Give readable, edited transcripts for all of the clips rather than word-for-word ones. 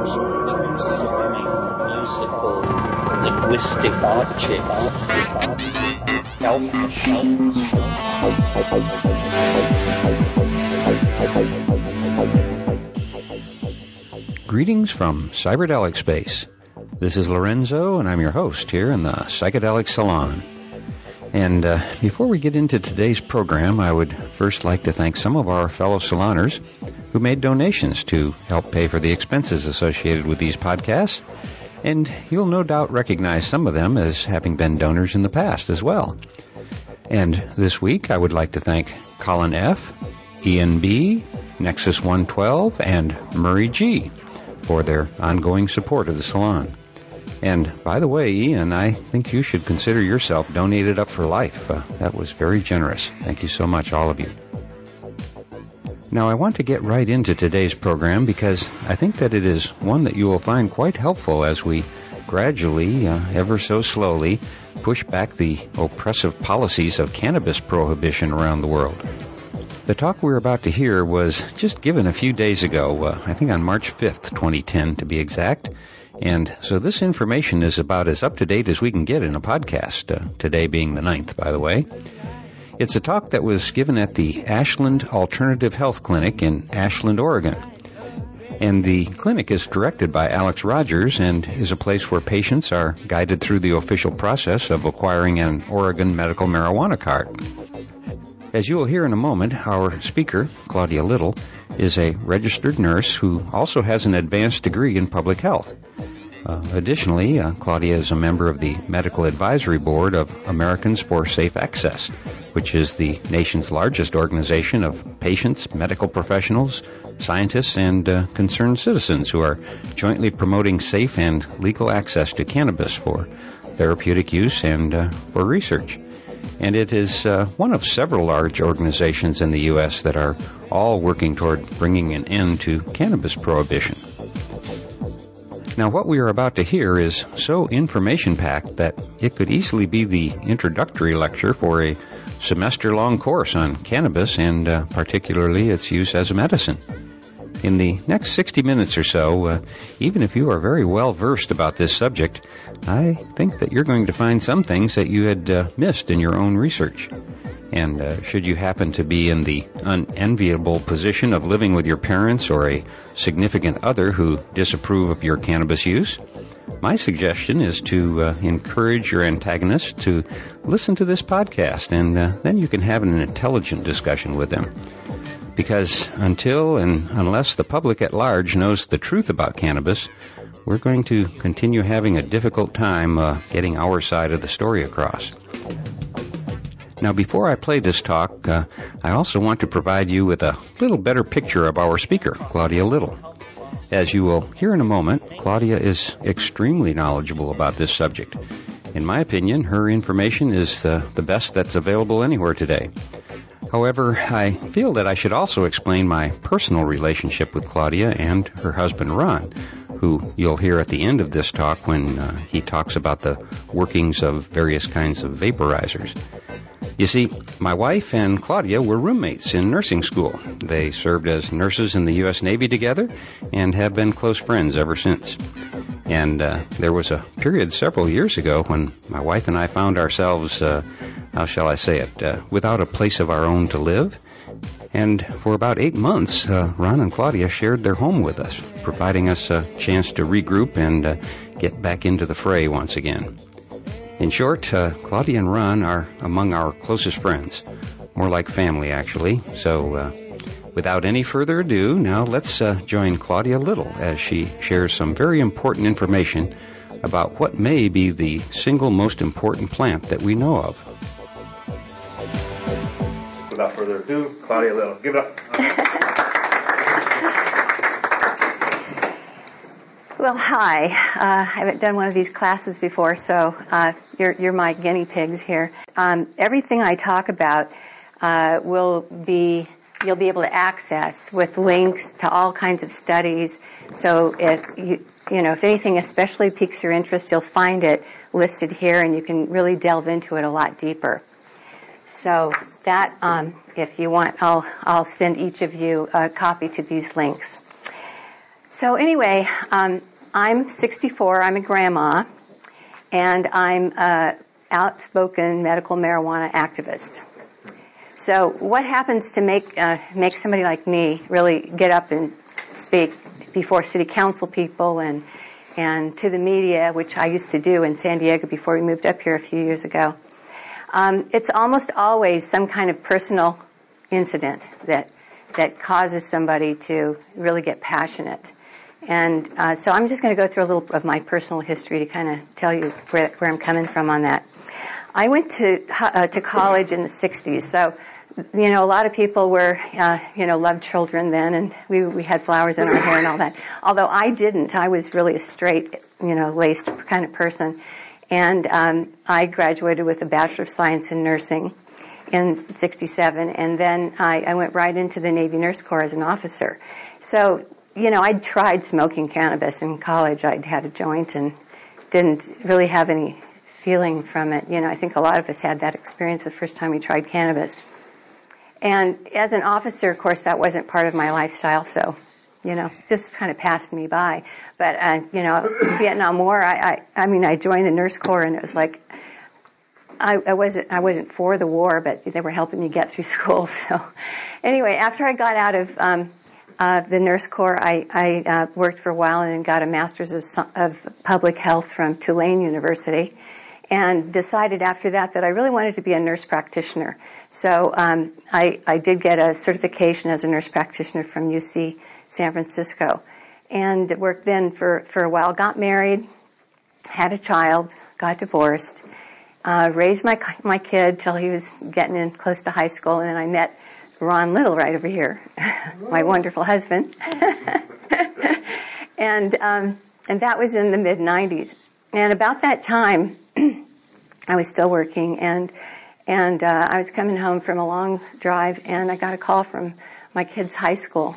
transforming musical linguistic objects. Elf machines. Greetings from Cyberdelic Space. This is Lorenzo, and I'm your host here in the Psychedelic Salon. And before we get into today's program, I would first like to thank some of our fellow saloners who made donations to help pay for the expenses associated with these podcasts. And you'll no doubt recognize some of them as having been donors in the past as well. And this week, I would like to thank Colin F., Ian B., Nexus 112, and Murray G. for their ongoing support of the salon. And by the way, Ian, I think you should consider yourself donated up for life. That was very generous. Thank you so much, all of you. Now, I want to get right into today's program because I think that it is one that you will find quite helpful as we gradually, ever so slowly, push back the oppressive policies of cannabis prohibition around the world. The talk we're about to hear was just given a few days ago, I think on March 5th, 2010 to be exact. And so this information is about as up-to-date as we can get in a podcast, today being the 9th, by the way. It's a talk that was given at the Ashland Alternative Health Clinic in Ashland, Oregon. And the clinic is directed by Alex Rogers and is a place where patients are guided through the official process of acquiring an Oregon medical marijuana card. As you will hear in a moment, our speaker, Claudia Little, is a registered nurse who also has an advanced degree in public health. Additionally, Claudia is a member of the Medical Advisory Board of Americans for Safe Access, which is the nation's largest organization of patients, medical professionals, scientists, and concerned citizens who are jointly promoting safe and legal access to cannabis for therapeutic use and for research. And it is one of several large organizations in the U.S. that are all working toward bringing an end to cannabis prohibition. Now, what we are about to hear is so information-packed that it could easily be the introductory lecture for a semester-long course on cannabis and particularly its use as a medicine. In the next 60 minutes or so, even if you are very well versed about this subject, I think that you're going to find some things that you had missed in your own research. And should you happen to be in the unenviable position of living with your parents or a significant other who disapprove of your cannabis use, my suggestion is to encourage your antagonist to listen to this podcast, and then you can have an intelligent discussion with them. Because until and unless the public at large knows the truth about cannabis, we're going to continue having a difficult time getting our side of the story across. Now, before I play this talk, I also want to provide you with a little better picture of our speaker, Claudia Little. As you will hear in a moment, Claudia is extremely knowledgeable about this subject. In my opinion, her information is the best that's available anywhere today. However, I feel that I should also explain my personal relationship with Claudia and her husband, Ron, who you'll hear at the end of this talk when he talks about the workings of various kinds of vaporizers. You see, my wife and Claudia were roommates in nursing school. They served as nurses in the U.S. Navy together and have been close friends ever since. And there was a period several years ago when my wife and I found ourselves, how shall I say it, without a place of our own to live. And for about 8 months, Ron and Claudia shared their home with us, providing us a chance to regroup and get back into the fray once again. In short, Claudia and Ron are among our closest friends, more like family, actually. So without any further ado, now let's join Claudia Little as she shares some very important information about what may be the single most important plant that we know of. Without further ado, Claudia Little. Give it up. Well, hi. I haven't done one of these classes before, so you're my guinea pigs here. Everything I talk about you'll be able to access with links to all kinds of studies. So if if anything especially piques your interest, you'll find it listed here, and you can really delve into it a lot deeper. So that, if you want, I'll send each of you a copy to these links. So anyway, I'm 64. I'm a grandma, and I'm an outspoken medical marijuana activist. So what happens to make somebody like me really get up and speak before city council people and to the media, which I used to do in San Diego before we moved up here a few years ago? It's almost always some kind of personal incident that causes somebody to really get passionate. And so I'm just going to go through a little of my personal history to kind of tell you where I'm coming from on that. I went to college in the 60s, so a lot of people were loved children then, and we had flowers in our hair and all that. Although I didn't, I was really a straight, laced kind of person, and I graduated with a Bachelor of Science in Nursing in 67, and then I went right into the Navy Nurse Corps as an officer. So I'd tried smoking cannabis in college. I'd had a joint and didn't really have any feeling from it. I think a lot of us had that experience the first time we tried cannabis. And as an officer, of course, that wasn't part of my lifestyle, so, just kind of passed me by. But, Vietnam War, I joined the Nurse Corps, and it was like, I wasn't for the war, but they were helping me get through school. So anyway, after I got out of the Nurse Corps, I worked for a while and got a Master's of Public Health from Tulane University, and decided after that I really wanted to be a nurse practitioner. So I did get a certification as a nurse practitioner from UC San Francisco, and worked then for a while. Got married, had a child, got divorced, raised my kid till he was getting in close to high school, and then I met Ron Little right over here, my wonderful husband. And that was in the mid-90s. And about that time, I was still working, and I was coming home from a long drive, and I got a call from my kid's high school,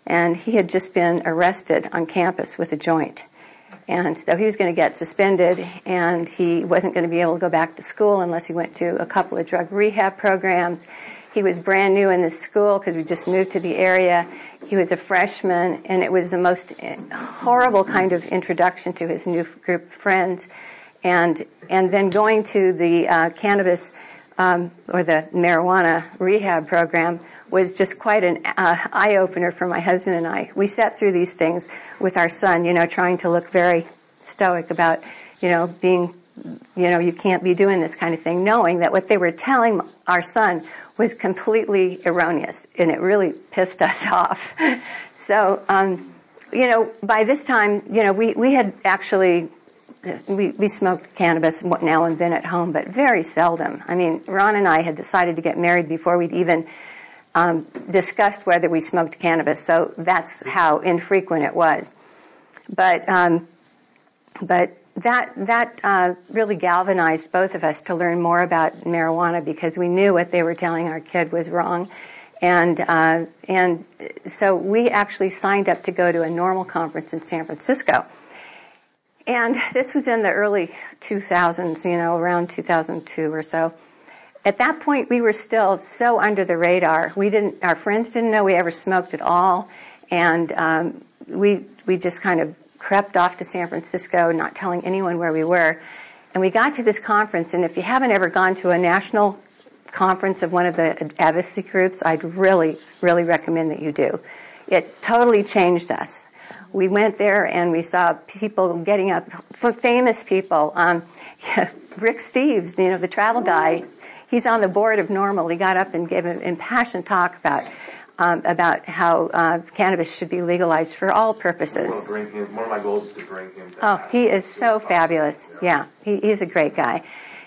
and he had just been arrested on campus with a joint. And so he was going to get suspended, and he wasn't going to be able to go back to school unless he went to a couple of drug rehab programs. He was brand new in this school because we just moved to the area. He was a freshman, and it was the most horrible kind of introduction to his new group of friends. And then going to the cannabis or the marijuana rehab program was just quite an eye-opener for my husband and I. We sat through these things with our son, trying to look very stoic about, being, you can't be doing this kind of thing, knowing that what they were telling our son was completely erroneous, and it really pissed us off. So, by this time, we had actually, we smoked cannabis now and then at home, but very seldom. I mean, Ron and I had decided to get married before we'd even discussed whether we smoked cannabis, so that's how infrequent it was. But that really galvanized both of us to learn more about marijuana, because we knew what they were telling our kid was wrong. And so we actually signed up to go to a normal conference in San Francisco. And this was in the early 2000s, around 2002 or so. At that point, we were still so under the radar. Our friends didn't know we ever smoked at all. And we just kind of crept off to San Francisco, not telling anyone where we were. And we got to this conference, and if you haven't ever gone to a national conference of one of the advocacy groups, I'd really, really recommend that you do. It totally changed us. We went there and we saw people getting up, famous people. Rick Steves, the travel guy, he's on the board of NORML. He got up and gave an impassioned talk about how cannabis should be legalized for all purposes. One of my goals is to bring him to Oh, he is so fabulous. Yeah, he's a great guy.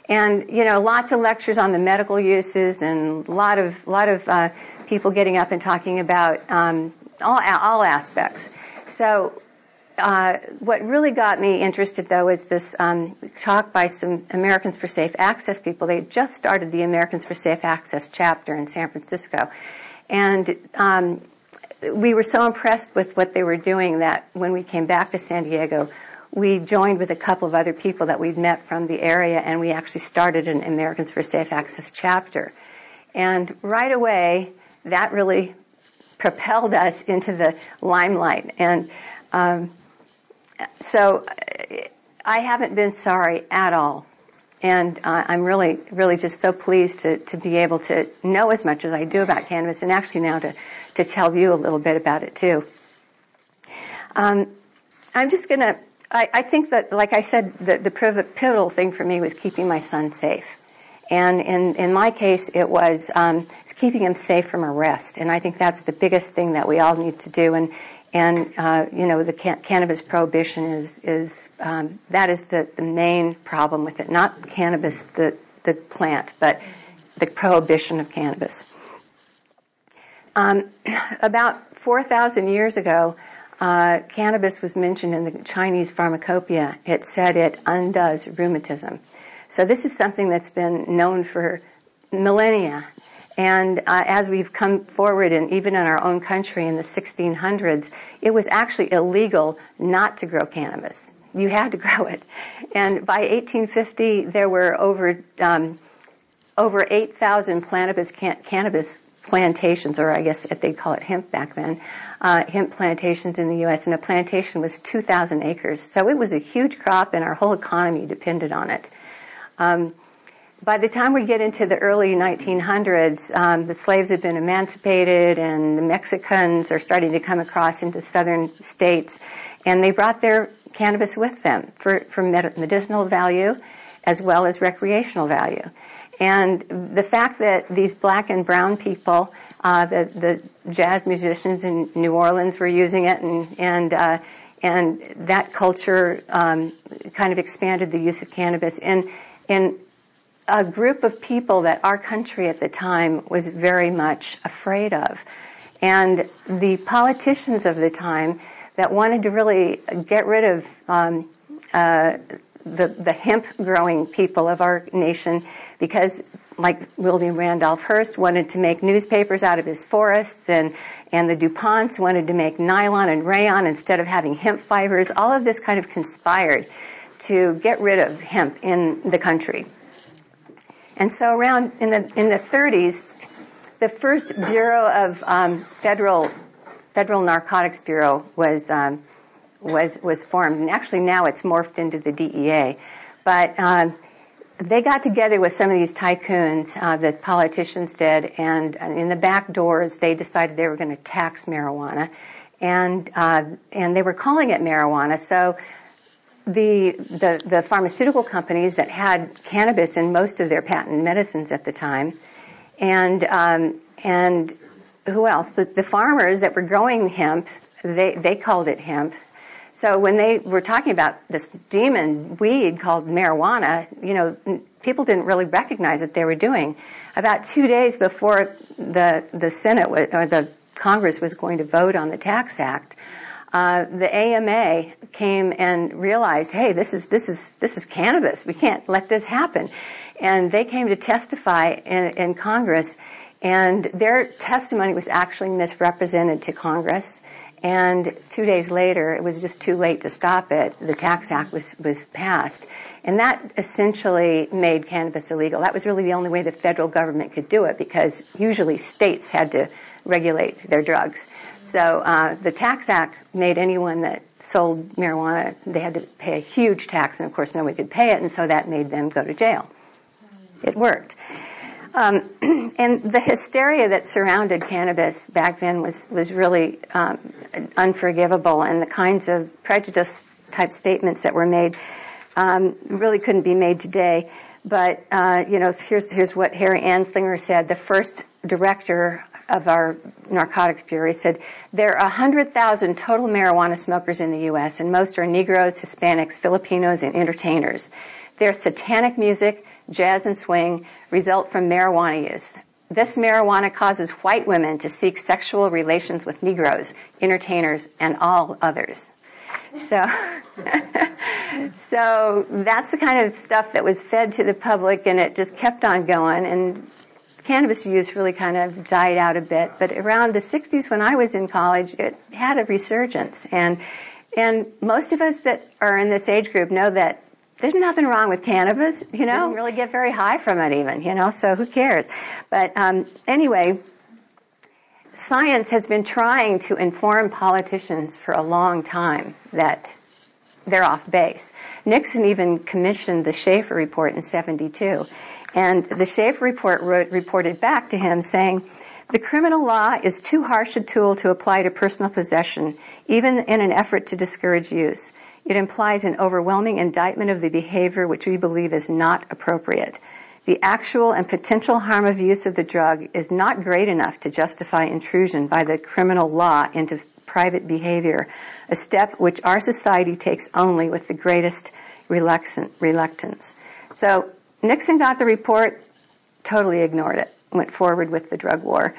And, lots of lectures on the medical uses, and a lot of people getting up and talking about all aspects. So what really got me interested, though, is this talk by some Americans for Safe Access people. They just started the Americans for Safe Access chapter in San Francisco. And we were so impressed with what they were doing that when we came back to San Diego, we joined with a couple of other people that we'd met from the area, and we actually started an Americans for Safe Access chapter. And right away, that really propelled us into the limelight. And So I haven't been sorry at all. And I'm really, really just so pleased to be able to know as much as I do about cannabis, and actually now to tell you a little bit about it too. I'm just going to, I think that, like I said, the pivotal thing for me was keeping my son safe. And in my case, it was it's keeping him safe from arrest. And I think that's the biggest thing that we all need to do. And the cannabis prohibition is that is the main problem with it. Not cannabis, the plant, but the prohibition of cannabis. About 4,000 years ago, cannabis was mentioned in the Chinese pharmacopoeia. It said it undoes rheumatism. So this is something that's been known for millennia. And as we've come forward, and even in our own country in the 1600s, it was actually illegal not to grow cannabis. You had to grow it. And by 1850, there were over 8,000 cannabis plantations, or I guess they'd call it hemp back then, hemp plantations in the U.S., and a plantation was 2,000 acres. So it was a huge crop, and our whole economy depended on it. By the time we get into the early 1900s, the slaves have been emancipated, and the Mexicans are starting to come across into southern states, and they brought their cannabis with them for medicinal value as well as recreational value. And the fact that these black and brown people, the jazz musicians in New Orleans were using it, and that culture kind of expanded the use of cannabis in a group of people that our country at the time was very much afraid of. And the politicians of the time that wanted to really get rid of the hemp-growing people of our nation, because like William Randolph Hearst wanted to make newspapers out of his forests, and the DuPonts wanted to make nylon and rayon instead of having hemp fibers. All of this kind of conspired to get rid of hemp in the country. And so around in the 30s, the first Bureau of Federal Narcotics Bureau was formed, and actually now it's morphed into the DEA. But they got together with some of these tycoons, the politicians did, and in the back doors they decided they were going to tax marijuana, and they were calling it marijuana. So the pharmaceutical companies that had cannabis in most of their patent medicines at the time, and who else? The farmers that were growing hemp, they called it hemp. So when they were talking about this demon weed called marijuana, people didn't really recognize what they were doing. About 2 days before the Senate or the Congress was going to vote on the Tax Act, the AMA came and realized, hey, this is cannabis. We can't let this happen. And they came to testify in Congress, and their testimony was actually misrepresented to Congress. And 2 days later, it was just too late to stop it. The Tax Act was passed. And that essentially made cannabis illegal. That was really the only way the federal government could do it, because usually states had to regulate their drugs. So the Tax Act made anyone that sold marijuana, they had to pay a huge tax, and of course nobody could pay it, and so that made them go to jail. It worked. And the hysteria that surrounded cannabis back then was really unforgivable, and the kinds of prejudice-type statements that were made really couldn't be made today. But, here's what Harry Anslinger said, the first director of our Narcotics Bureau. He said, there are 100,000 total marijuana smokers in the U.S., and most are Negroes, Hispanics, Filipinos, and entertainers. Their satanic music, jazz and swing, result from marijuana use. This marijuana causes white women to seek sexual relations with Negroes, entertainers, and all others. So that's the kind of stuff that was fed to the public, and it just kept on going. And cannabis use really kind of died out a bit. But around the 60s, when I was in college, it had a resurgence. And most of us that are in this age group know that there's nothing wrong with cannabis, You don't really get very high from it even, so who cares? But anyway, science has been trying to inform politicians for a long time that they're off base. Nixon even commissioned the Schaefer report in '72. And the Schaefer report reported back to him saying, the criminal law is too harsh a tool to apply to personal possession, even in an effort to discourage use. It implies an overwhelming indictment of the behavior which we believe is not appropriate. The actual and potential harm of use of the drug is not great enough to justify intrusion by the criminal law into private behavior, a step which our society takes only with the greatest reluctance. So Nixon got the report, totally ignored it, went forward with the drug war.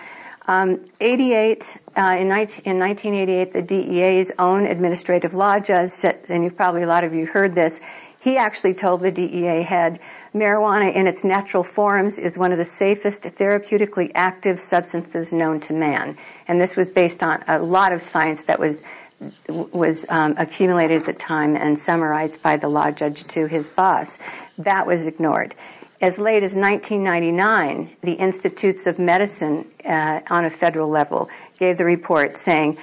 In 1988, the DEA's own administrative law judge, and probably a lot of you heard this, he actually told the DEA head, marijuana in its natural forms is one of the safest therapeutically active substances known to man. And this was based on a lot of science that was accumulated at the time and summarized by the law judge to his boss. That was ignored. As late as 1999, the Institutes of Medicine on a federal level gave the report saying,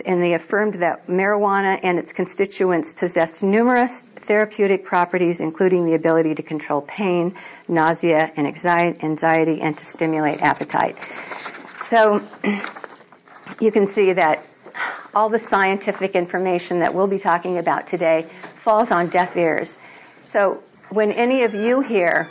and they affirmed that marijuana and its constituents possessed numerous therapeutic properties, including the ability to control pain, nausea, and anxiety, and to stimulate appetite. So you can see that all the scientific information that we'll be talking about today falls on deaf ears. So when any of you hear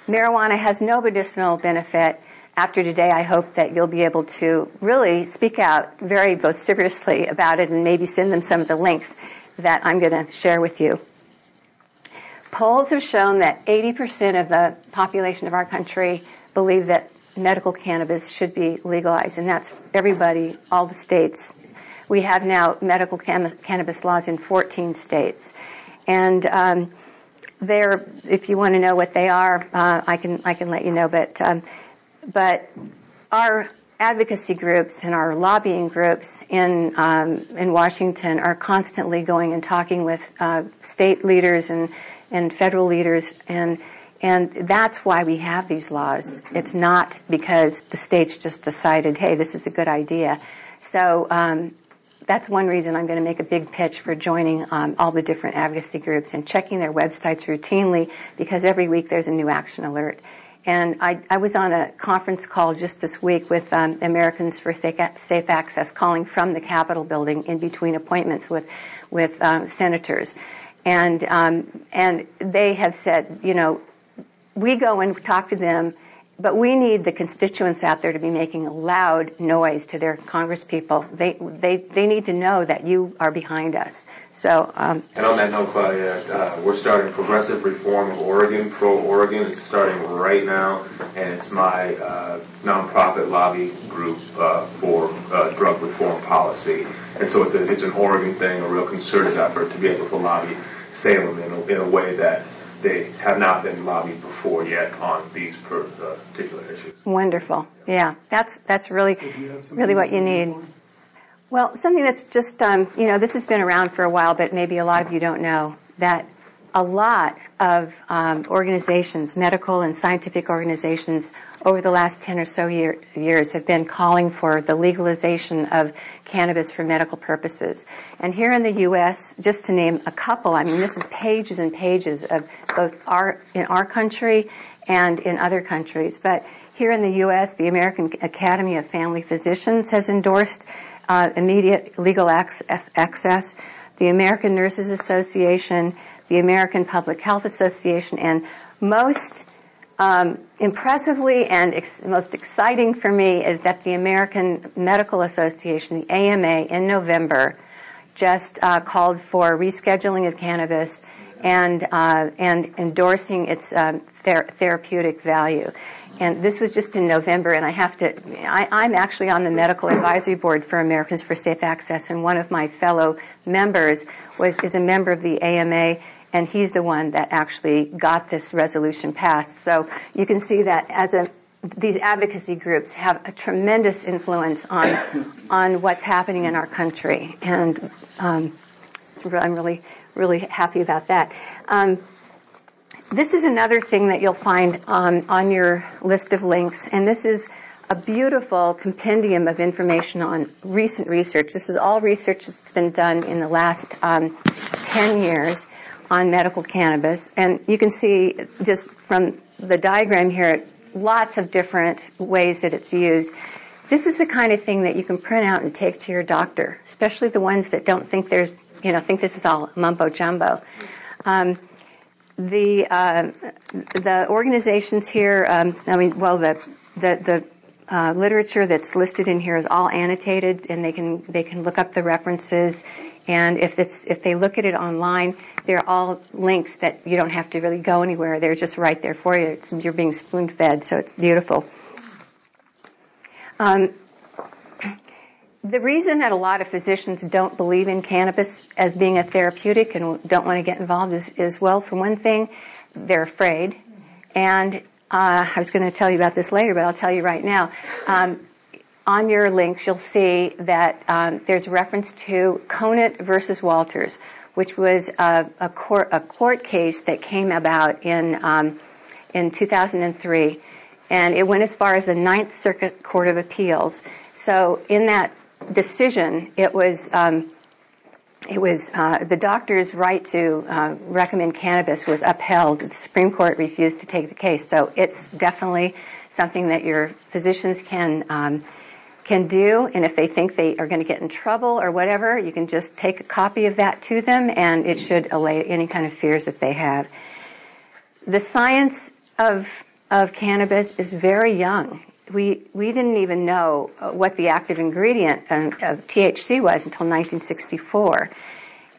marijuana has no medicinal benefit, after today I hope that you'll be able to really speak out very vociferously about it and maybe send them some of the links that I'm going to share with you. Polls have shown that 80% of the population of our country believe that medical cannabis should be legalized, and that's everybody, all the states. We have now medical cannabis laws in 14 states. And if you want to know what they are, I can let you know. But our advocacy groups and our lobbying groups in Washington are constantly going and talking with state leaders and federal leaders, and that's why we have these laws. It's not because the states just decided, hey, this is a good idea. So that's one reason I'm going to make a big pitch for joining all the different advocacy groups and checking their websites routinely, because every week there's a new action alert. And I was on a conference call just this week with Americans for Safe Access, calling from the Capitol building in between appointments with senators. And they have said, we go and talk to them, but we need the constituents out there to be making a loud noise to their congresspeople. They need to know that you are behind us. So. And on that note, Claudia, we're starting Progressive Reform of Oregon, Pro Oregon. It's starting right now, and it's my nonprofit lobby group for drug reform policy. And so it's an Oregon thing, a real concerted effort to be able to lobby Salem in a way that they have not been lobbied before yet on these particular issues. Wonderful. Yeah, that's really what you need. Well, something that's just, this has been around for a while, but maybe a lot of you don't know, that a lot of organizations, medical and scientific organizations, over the last 10 or so years have been calling for the legalization of cannabis for medical purposes. And here in the U.S., just to name a couple, this is pages and pages of both in our country and in other countries. But here in the U.S., the American Academy of Family Physicians has endorsed immediate legal access. The American Nurses Association, the American Public Health Association, and most impressively and most exciting for me is that the American Medical Association, the AMA, in November just called for rescheduling of cannabis and endorsing its therapeutic value. And this was just in November, and I'm actually on the medical advisory board for Americans for Safe Access, and one of my fellow members is a member of the AMA, and he's the one that actually got this resolution passed. So you can see that these advocacy groups have a tremendous influence on what's happening in our country, and I'm really, really happy about that. This is another thing that you'll find on your list of links, and this is a beautiful compendium of information on recent research. This is all research that's been done in the last 10 years on medical cannabis. And you can see just from the diagram here, lots of different ways that it's used. This is the kind of thing that you can print out and take to your doctor, especially the ones that don't think think this is all mumbo jumbo. The organizations here, the literature that's listed in here is all annotated, and they can look up the references. And if they look at it online, they're all links that you don't have to really go anywhere. They're just right there for you. You're being spoon-fed, so it's beautiful. The reason that a lot of physicians don't believe in cannabis as being a therapeutic and don't want to get involved is well, for one thing, they're afraid. And I was going to tell you about this later, but I'll tell you right now. On your links, you'll see that there's reference to Conant versus Walters, which was a court case that came about in 2003, and it went as far as the Ninth Circuit Court of Appeals. So in that decision, it was the doctor's right to recommend cannabis was upheld. The Supreme Court refused to take the case. So it's definitely something that your physicians can do, and if they think they are going to get in trouble or whatever, you can just take a copy of that to them, and it should allay any kind of fears that they have. The science of cannabis is very young. We didn't even know what the active ingredient of THC was until 1964,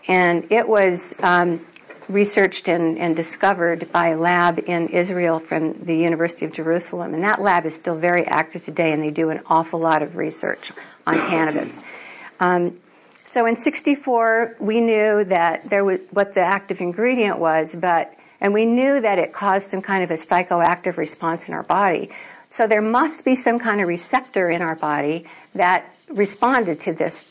and it was researched and discovered by a lab in Israel from the University of Jerusalem, and that lab is still very active today, and they do an awful lot of research on cannabis. So in 64, we knew that there was what the active ingredient was, and we knew that it caused some kind of a psychoactive response in our body. So there must be some kind of receptor in our body that responded to this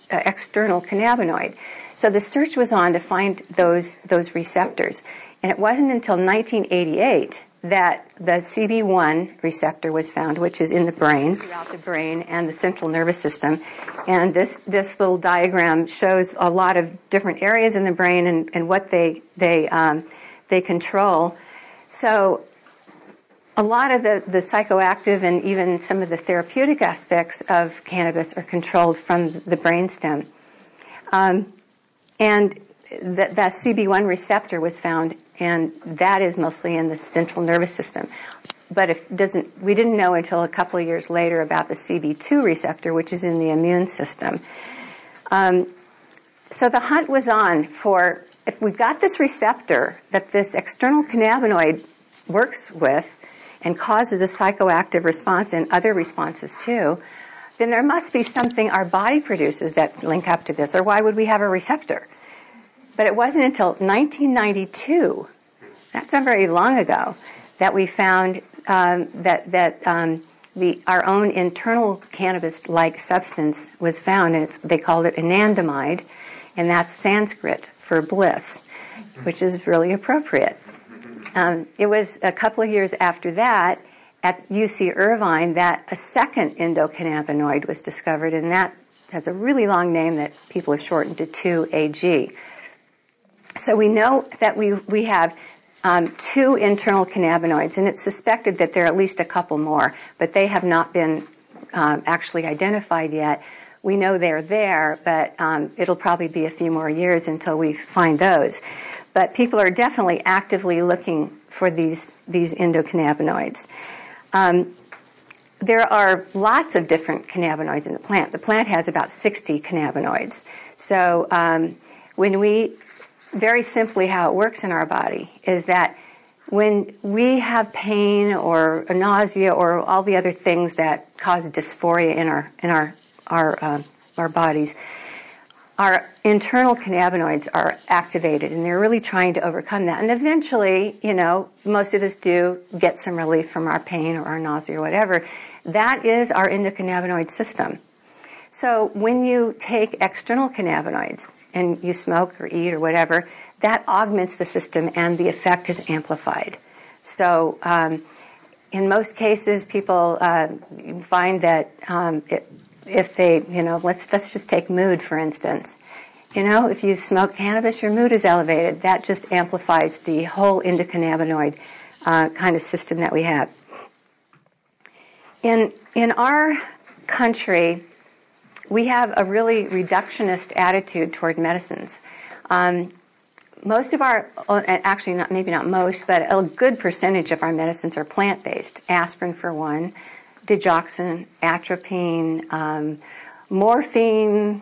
external cannabinoid. So the search was on to find those receptors. And it wasn't until 1988 that the CB1 receptor was found, which is in the brain, throughout the brain and the central nervous system. And this little diagram shows a lot of different areas in the brain and what they control. So a lot of the psychoactive and even some of the therapeutic aspects of cannabis are controlled from the brainstem. And that CB1 receptor was found, and that is mostly in the central nervous system. But we didn't know until a couple of years later about the CB2 receptor, which is in the immune system. So the hunt was on for, if we've got this receptor that this external cannabinoid works with and causes a psychoactive response and other responses too, then there must be something our body produces that link up to this, or why would we have a receptor? But it wasn't until 1992, that's not very long ago, that we found that our own internal cannabis-like substance was found, and they called it anandamide, and that's Sanskrit for bliss, which is really appropriate. It was a couple of years after that, at UC Irvine, that a second endocannabinoid was discovered, and that has a really long name that people have shortened to 2-AG. So we know that we have two internal cannabinoids, and it's suspected that there are at least a couple more, but they have not been actually identified yet. We know they're there, but it'll probably be a few more years until we find those. But people are definitely actively looking for these endocannabinoids. There are lots of different cannabinoids in the plant. The plant has about 60 cannabinoids. So very simply how it works in our body is that when we have pain or nausea or all the other things that cause dysphoria in our bodies, our internal cannabinoids are activated, and they're really trying to overcome that. And eventually, most of us do get some relief from our pain or our nausea or whatever. That is our endocannabinoid system. So when you take external cannabinoids and you smoke or eat or whatever, that augments the system and the effect is amplified. So in most cases, people find that if they, let's just take mood, for instance. If you smoke cannabis, your mood is elevated. That just amplifies the whole endocannabinoid kind of system that we have. In our country, we have a really reductionist attitude toward medicines. Most of our, actually maybe not most, but a good percentage of our medicines are plant-based. Aspirin for one, digoxin, atropine, morphine,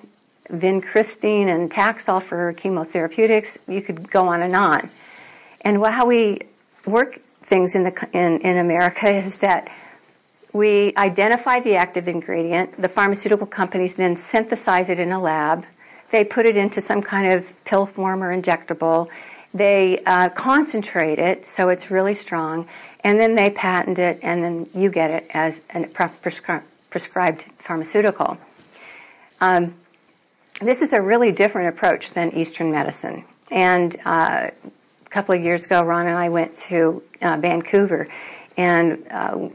vincristine, and Taxol for chemotherapeutics. You could go on and on. And how we work things in America is that we identify the active ingredient. The pharmaceutical companies then synthesize it in a lab. They put it into some kind of pill form or injectable. They concentrate it so it's really strong, and then they patent it, and then you get it as a prescribed pharmaceutical. This is a really different approach than Eastern medicine. And a couple of years ago, Ron and I went to Vancouver, and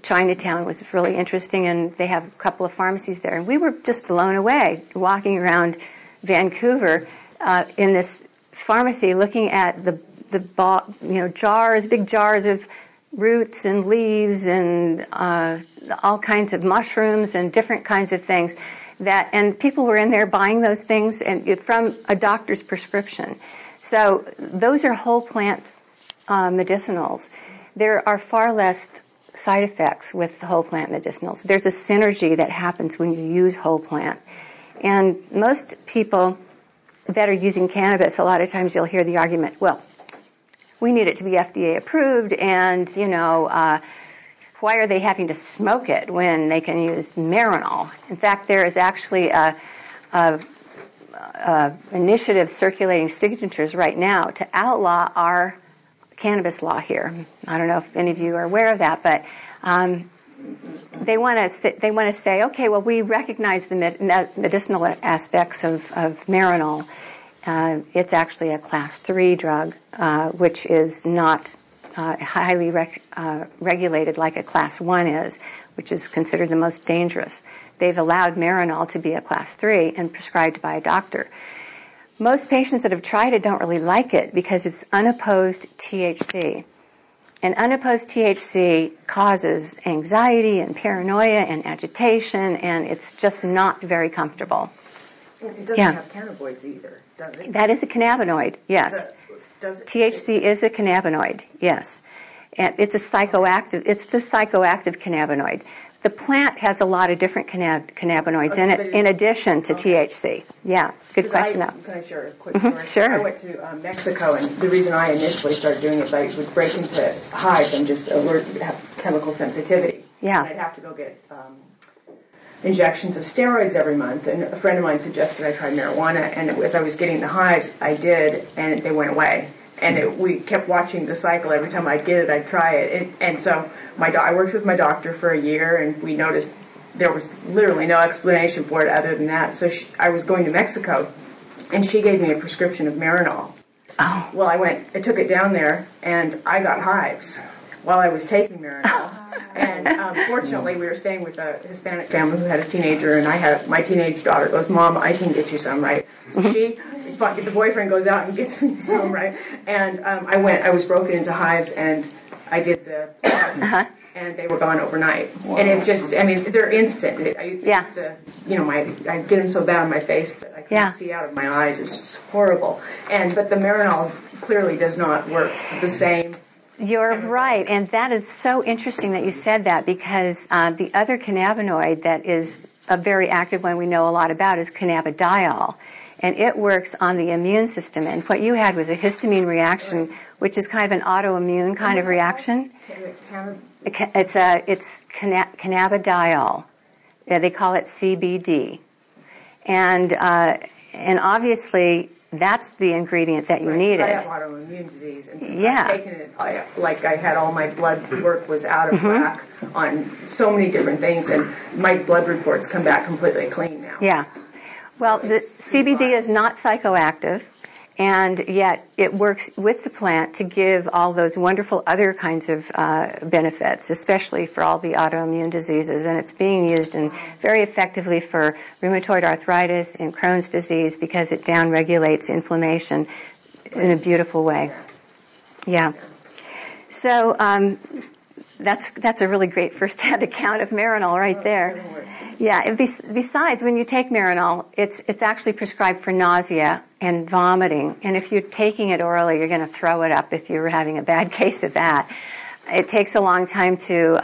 Chinatown was really interesting, and they have a couple of pharmacies there. And we were just blown away walking around Vancouver in this pharmacy, looking at the jars, big jars of roots and leaves and all kinds of mushrooms and different kinds of things. And people were in there buying those things and from a doctor's prescription. So those are whole plant medicinals. There are far less side effects with whole plant medicinals. There's a synergy that happens when you use whole plant. And most people that are using cannabis, a lot of times you'll hear the argument, well, we need it to be FDA approved, and, why are they having to smoke it when they can use Marinol? In fact, there is actually a initiative circulating signatures right now to outlaw our cannabis law here. I don't know if any of you are aware of that, but they want to say, okay, well, we recognize the medicinal aspects of Marinol. It's actually a class 3 drug, which is not highly regulated like a class 1 is, which is considered the most dangerous. They've allowed Marinol to be a class 3 and prescribed by a doctor. Most patients that have tried it don't really like it because it's unopposed THC. And unopposed THC causes anxiety and paranoia and agitation, and it's just not very comfortable. It doesn't have cannabinoids either, does it? That is a cannabinoid, yes. Does it? THC is a cannabinoid, yes. And it's the psychoactive cannabinoid. The plant has a lot of different cannabinoids in it, in addition to THC. Yeah, good question. Can I share a quick story? Sure. I went to Mexico, and the reason I initially started doing it, I would break into hives. I'm just allergic to have chemical sensitivity. Yeah. And I'd have to go get injections of steroids every month. And a friend of mine suggested I try marijuana, and as I was getting the hives, I did, and they went away. And we kept watching the cycle. Every time I'd get it, I'd try it. And so I worked with my doctor for a year, and we noticed there was literally no explanation for it other than that. So I was going to Mexico, and she gave me a prescription of Marinol. Oh. Well, I took it down there, and I got hives while I was taking Marinol. And fortunately, we were staying with a Hispanic family who had a teenager, and my teenage daughter goes, "Mom, I can get you some, right?" So the boyfriend goes out and gets me some, right? And I was broken into hives, and I did the and they were gone overnight. Wow. And it just, they're instant. I get them so bad on my face that I couldn't see out of my eyes. It's just horrible. But the Marinol clearly does not work the same. You're right, and that is so interesting that you said that, because the other cannabinoid that is a very active one we know a lot about is cannabidiol, and it works on the immune system. And what you had was a histamine reaction, which is kind of an autoimmune kind of reaction. It's cannabidiol. Yeah, they call it CBD, and obviously that's the ingredient that you needed. I have autoimmune disease, and since I've taken it, I had all my blood work was out of whack on so many different things, and my blood reports come back completely clean now. Yeah. Well, the CBD is not psychoactive, And yet it works with the plant to give all those wonderful other kinds of benefits, especially for all the autoimmune diseases. And it's being used very effectively for rheumatoid arthritis and Crohn's disease because it downregulates inflammation in a beautiful way. Yeah. So that's a really great first-hand account of Marinol right there. Yeah. And besides, when you take Marinol, it's actually prescribed for nausea and vomiting. And if you're taking it orally, you're going to throw it up if you're having a bad case of that. It takes a long time to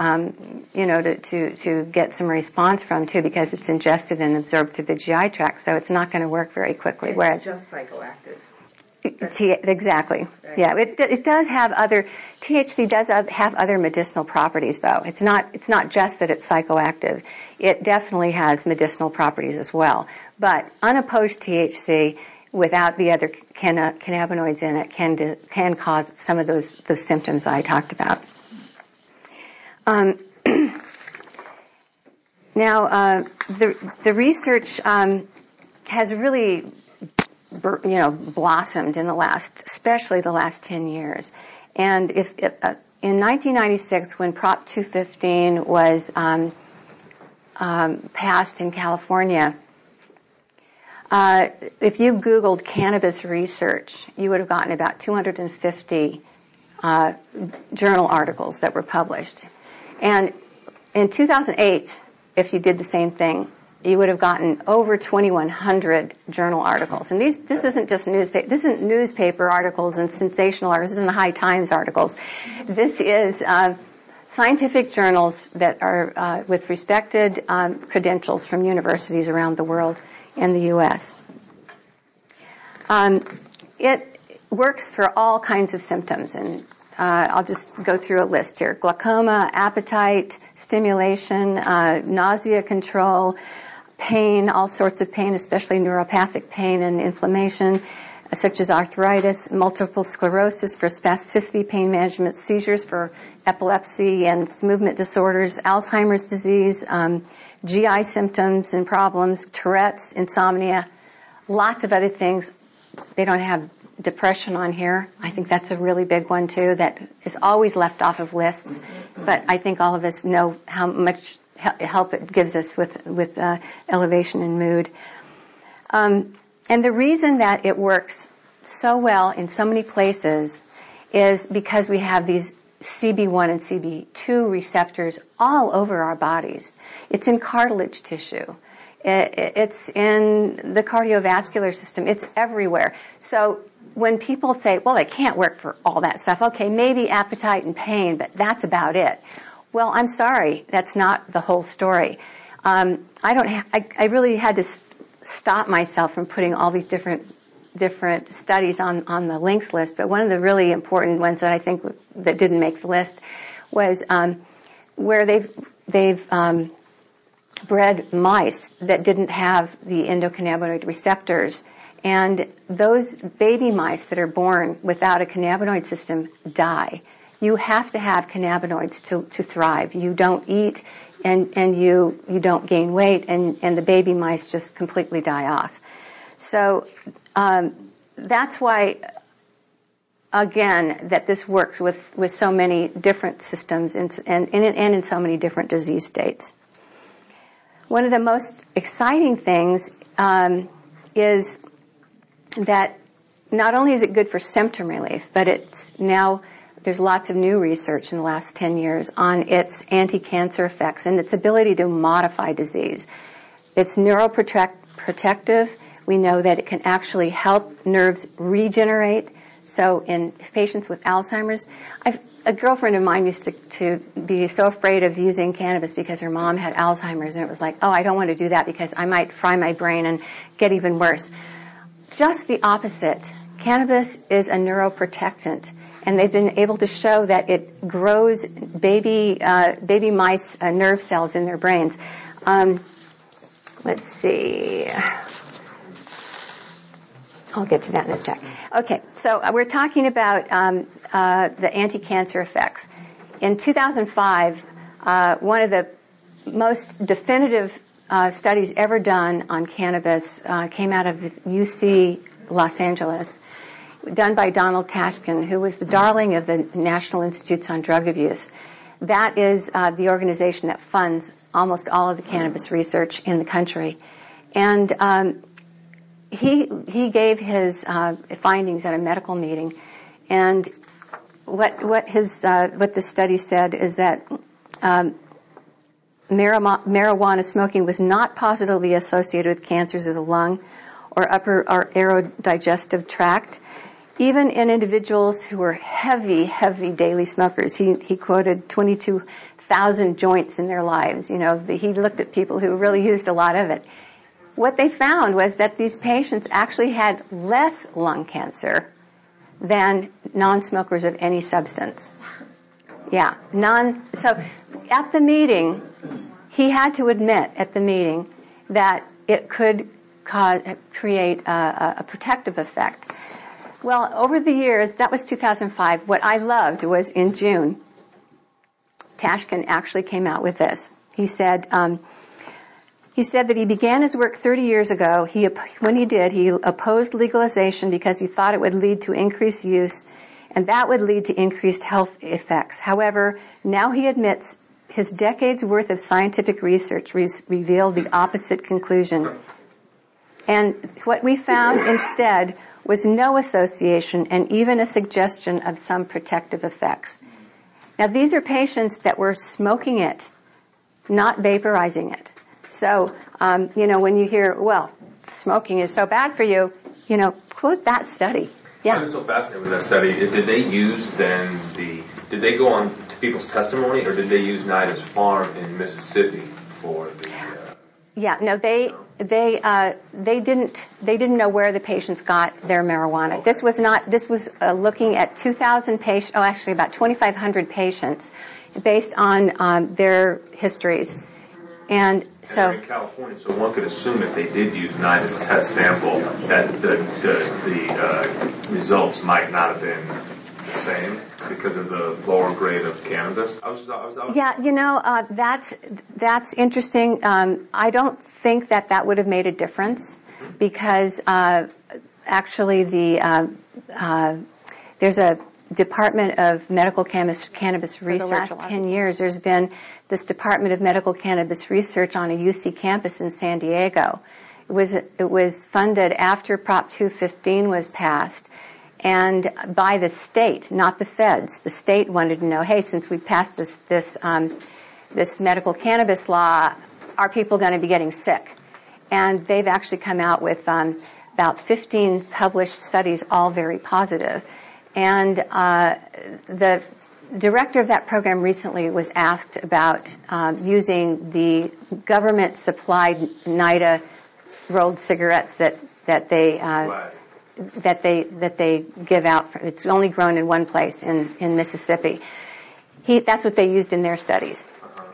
get some response from too, because it's ingested and absorbed through the GI tract, so it's not going to work very quickly. It's whereas just psychoactive. Exactly. Right. Yeah, it does have THC does have other medicinal properties, though. It's not just that it's psychoactive. It definitely has medicinal properties as well. But unopposed THC without the other cannabinoids in it can cause some of those symptoms I talked about. Now, the research has really blossomed in especially the last 10 years. And in 1996, when Prop 215 was passed in California, if you Googled cannabis research, you would have gotten about 250 journal articles that were published. And in 2008, if you did the same thing, you would have gotten over 2,100 journal articles. And this isn't just newspaper. This isn't newspaper articles and sensational articles. This isn't the High Times articles. This is scientific journals that are with respected credentials from universities around the world and the U.S. It works for all kinds of symptoms, and I'll just go through a list here. Glaucoma, appetite, stimulation, nausea control, pain, all sorts of pain, especially neuropathic pain and inflammation, such as arthritis, multiple sclerosis for spasticity, pain management, seizures for epilepsy and movement disorders, Alzheimer's disease, GI symptoms and problems, Tourette's, insomnia, lots of other things. They don't have depression on here. I think that's a really big one, too, that is always left off of lists. But I think all of us know how much help it gives us with elevation in mood. And the reason that it works so well in so many places is because we have these CB1 and CB2 receptors all over our bodies. It's in cartilage tissue. It's in the cardiovascular system. It's everywhere. So when people say, well, it can't work for all that stuff, okay, maybe appetite and pain, but that's about it. Well, I'm sorry, that's not the whole story. I really had to stop myself from putting all these different studies on the links list, but one of the really important ones that I think that didn't make the list was where they've bred mice that didn't have the endocannabinoid receptors, and those baby mice that are born without a cannabinoid system die. You have to have cannabinoids to thrive. You don't eat and you don't gain weight, and the baby mice just completely die off. So that's why, again, that this works with so many different systems and in so many different disease states. One of the most exciting things is that not only is it good for symptom relief, but there's lots of new research in the last 10 years on its anti-cancer effects and its ability to modify disease. It's neuroprotective. We know that it can actually help nerves regenerate. So in patients with Alzheimer's, a girlfriend of mine used to be so afraid of using cannabis because her mom had Alzheimer's, and it was like, oh, I don't want to do that because I might fry my brain and get even worse. Just the opposite. Cannabis is a neuroprotectant, and they've been able to show that it grows baby mice nerve cells in their brains. Let's see. I'll get to that in a sec. Okay, so we're talking about the anti-cancer effects. In 2005, one of the most definitive studies ever done on cannabis came out of UC Los Angeles. done by Donald Tashkin, who was the darling of the National Institutes on Drug Abuse. That is the organization that funds almost all of the cannabis research in the country. And he gave his findings at a medical meeting, and what the study said is that marijuana smoking was not positively associated with cancers of the lung or upper or aerodigestive tract, even in individuals who were heavy daily smokers. He quoted 22,000 joints in their lives. He looked at people who really used a lot of it. What they found was that these patients actually had less lung cancer than non-smokers of any substance. Yeah, so at the meeting, he had to admit at the meeting that it could create a protective effect. Well, over the years, that was 2005. What I loved was in June, Tashkin actually came out with this. He said that he began his work 30 years ago. When he did, he opposed legalization because he thought it would lead to increased use, and that would lead to increased health effects. However, now he admits his decades' worth of scientific research revealed the opposite conclusion. And what we found instead was no association and even a suggestion of some protective effects. Now, these are patients that were smoking it, not vaporizing it. So, when you hear, well, smoking is so bad for you, quote that study. Yeah. I've been so fascinated with that study. Did they go on to people's testimony, or did they use Nida's farm in Mississippi for the? Yeah, no, they didn't know where the patients got their marijuana. Okay. This was looking at 2,000 patients. Oh, actually, about 2,500 patients, based on their histories. And so in California, so one could assume that they did use Nida's test sample, that the results might not have been the same because of the lower grade of cannabis. Yeah, that's interesting. I don't think that would have made a difference because actually there's a Department of Medical Cannabis Research. For the last 10 years, there's been this Department of Medical Cannabis Research on a UC campus in San Diego. It was funded after Prop 215 was passed, and by the state, not the feds. The state wanted to know, hey, since we passed this medical cannabis law, are people going to be getting sick? And they've actually come out with about 15 published studies, all very positive. And the director of that program recently was asked about using the government-supplied Nida rolled cigarettes that they give out. It's only grown in one place in Mississippi. That's what they used in their studies.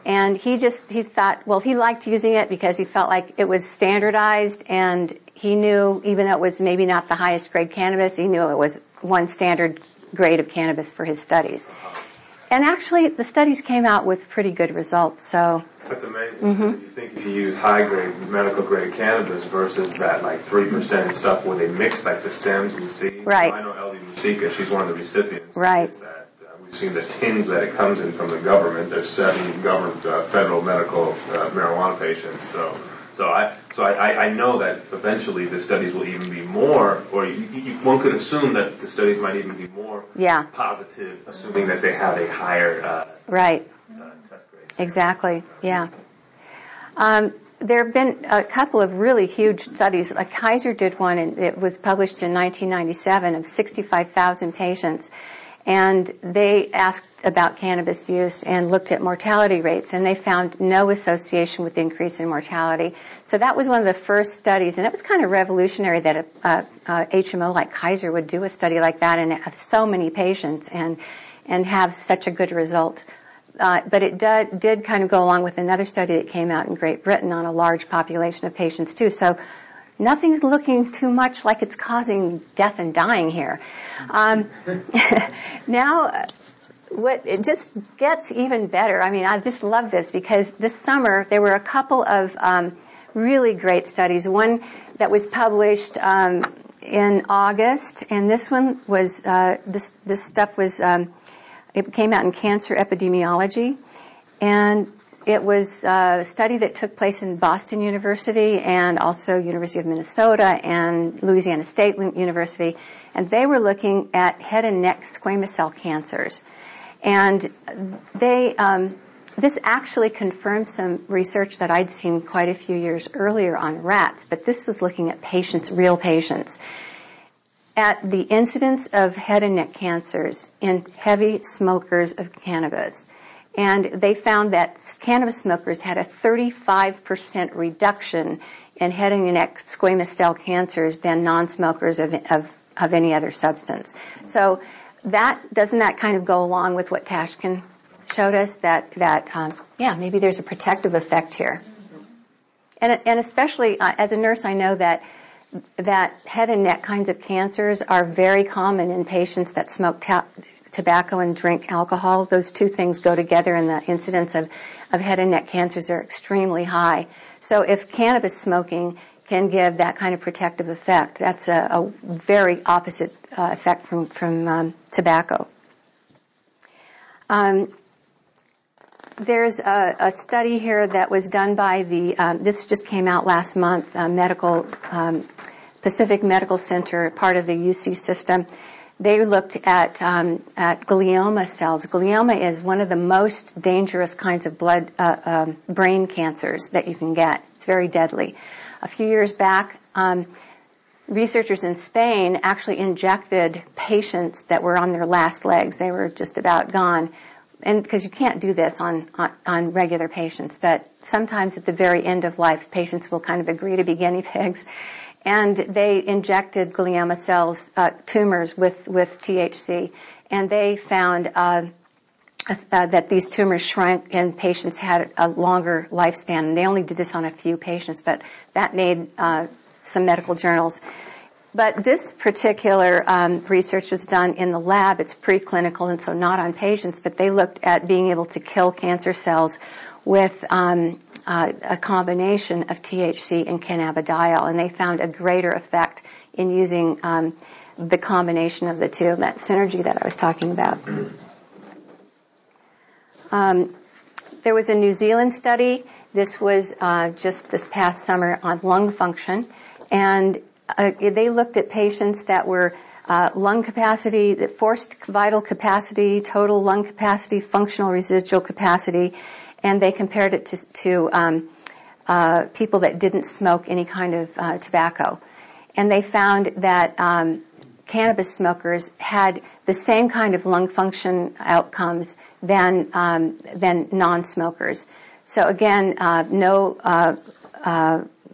And he thought, well, he liked using it because he felt like it was standardized, and he knew, even though it was maybe not the highest grade cannabis, he knew it was one standard grade of cannabis for his studies. And actually, the studies came out with pretty good results. So that's amazing. Mm-hmm. If you think if you use high grade, medical grade cannabis versus that like 3% stuff where they mix like the stems and seeds. Right. I know Ellie Musica, she's one of the recipients. Right. We've seen the tins that it comes in from the government. There's 7 government federal medical marijuana patients. So I know that eventually the studies will even be more, or one could assume that the studies might even be more positive, assuming that they have a higher test grade. Exactly. Yeah. There have been a couple of really huge studies. Like Kaiser did one, and it was published in 1997 of 65,000 patients. And they asked about cannabis use and looked at mortality rates, and they found no association with increase in mortality. So that was one of the first studies, and it was kind of revolutionary that a HMO like Kaiser would do a study like that and have so many patients and have such a good result. But it did kind of go along with another study that came out in Great Britain on a large population of patients too. So nothing's looking too much like it's causing death and dying here. Now, it just gets even better. I mean, I just love this because this summer there were a couple of really great studies. One that was published in August, and this one was this stuff was it came out in Cancer Epidemiology, and it was a study that took place in Boston University and also University of Minnesota and Louisiana State University, and they were looking at head and neck squamous cell cancers, and they this actually confirmed some research that I'd seen quite a few years earlier on rats, but this was looking at patients, real patients, at the incidence of head and neck cancers in heavy smokers of cannabis. And they found that cannabis smokers had a 35% reduction in head and neck squamous cell cancers than non-smokers of any other substance. So doesn't that kind of go along with what Tashkin showed us, that maybe there's a protective effect here. And especially as a nurse, I know that head and neck kinds of cancers are very common in patients that smoke tobacco and drink alcohol. Those two things go together, and the incidence of head and neck cancers are extremely high. So if cannabis smoking can give that kind of protective effect, that's a very opposite effect from tobacco. There's a study here that was done by this just came out last month, Pacific Medical Center, part of the UC system. They looked at glioma cells. Glioma is one of the most dangerous kinds of brain cancers that you can get. It's very deadly. A few years back, researchers in Spain actually injected patients that were on their last legs. They were just about gone. And because you can't do this on regular patients, but sometimes at the very end of life, patients will kind of agree to be guinea pigs. And they injected glioma cells, tumors with THC, and they found that these tumors shrank and patients had a longer lifespan. And they only did this on a few patients, but that made some medical journals. But this particular research was done in the lab. It's preclinical, and so not on patients, but they looked at being able to kill cancer cells with a combination of THC and cannabidiol, and they found a greater effect in using the combination of the two, that synergy that I was talking about. There was a New Zealand study. This was just this past summer on lung function, and they looked at patients that were lung capacity, forced vital capacity, total lung capacity, functional residual capacity, and they compared it to people that didn't smoke any kind of tobacco. And they found that cannabis smokers had the same kind of lung function outcomes than non-smokers. So again, no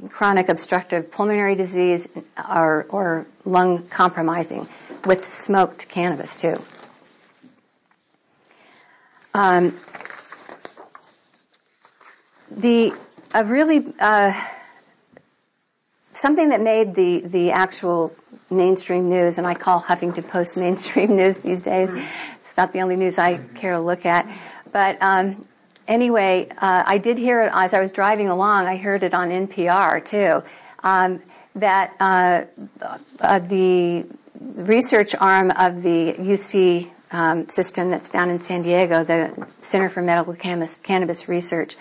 chronic obstructive pulmonary disease or lung compromising with smoked cannabis too. Something that made the actual mainstream news, and I call Huffington Post mainstream news these days. It's about the only news I care to look at. But anyway, I did hear it as I was driving along. I heard it on NPR too. That the research arm of the UC system that's down in San Diego, the Center for Medical Cannabis Research,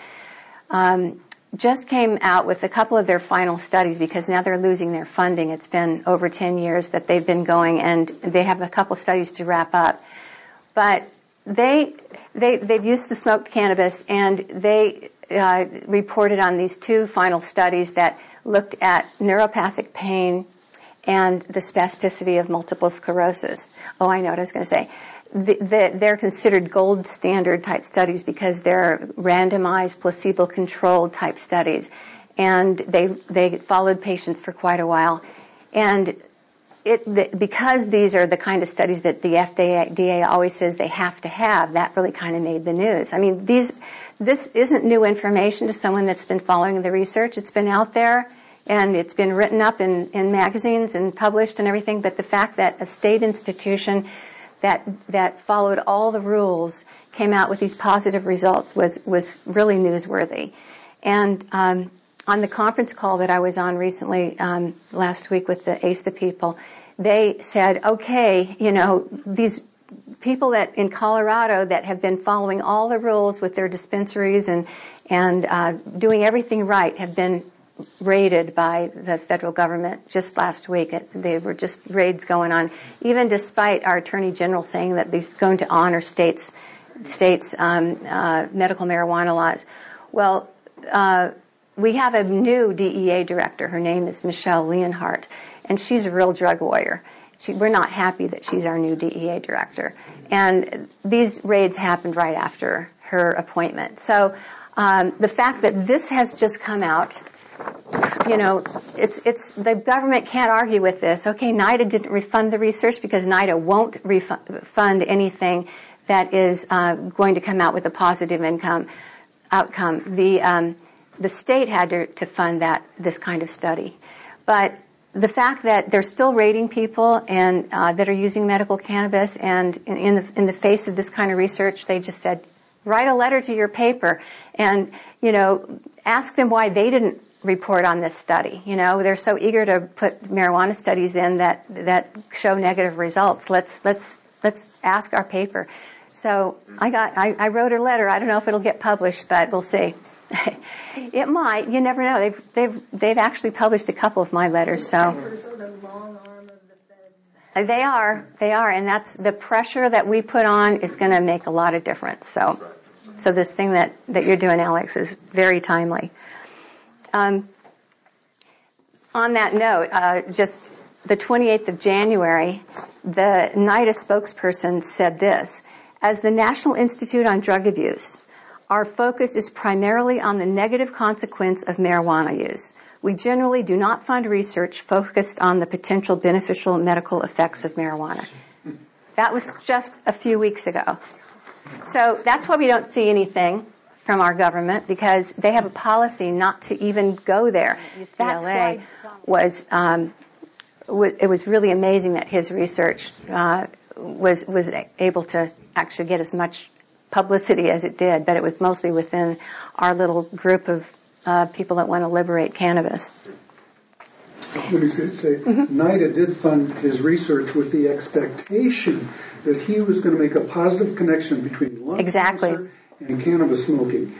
just came out with a couple of their final studies because now they're losing their funding. It's been over 10 years that they've been going, and they have a couple of studies to wrap up. But they've used the smoked cannabis, and they reported on these two final studies that looked at neuropathic pain and the spasticity of multiple sclerosis. Oh, I know what I was going to say. They're considered gold standard type studies because they're randomized, placebo-controlled type studies, and they followed patients for quite a while. And because these are the kind of studies that the FDA always says they have to have, that really kind of made the news. I mean, this isn't new information to someone that's been following the research. It's been out there, and it's been written up in magazines and published and everything, but the fact that a state institution that followed all the rules came out with these positive results was really newsworthy. And on the conference call that I was on recently, last week with the ASA people, they said, okay, these people that in Colorado that have been following all the rules with their dispensaries and doing everything right have been raided by the federal government just last week. They were just raids going on, even despite our Attorney General saying that he's going to honor states' medical marijuana laws. Well, we have a new DEA director. Her name is Michelle Leonhardt, and she's a real drug warrior. We're not happy that she's our new DEA director. And these raids happened right after her appointment. So the fact that this has just come out, it's the government can't argue with this. Okay, NIDA didn't refund the research because NIDA won't fund anything that is going to come out with a positive outcome. The state had to fund this kind of study. But the fact that they're still raiding people and that are using medical cannabis, and in the face of this kind of research, they just said, write a letter to your paper and ask them why they didn't report on this study. They're so eager to put marijuana studies in that show negative results. Let's ask our paper. So I wrote a letter. I don't know if it'll get published, but we'll see. It might. You never know. They've actually published a couple of my letters. So the long arm of the feds. They are, and that's the pressure that we put on is going to make a lot of difference. So this thing that you're doing, Alex, is very timely. On that note, just the 28th of January, the NIDA spokesperson said this: as the National Institute on Drug Abuse, our focus is primarily on the negative consequence of marijuana use. We generally do not fund research focused on the potential beneficial medical effects of marijuana. That was just a few weeks ago. So that's why we don't see anything from our government, because they have a policy not to even go there. UCLA was it was really amazing that his research was able to actually get as much publicity as it did, but it was mostly within our little group of people that want to liberate cannabis. Let me say, NIDA did fund his research with the expectation that he was going to make a positive connection between lung cancer and cannabis smoking.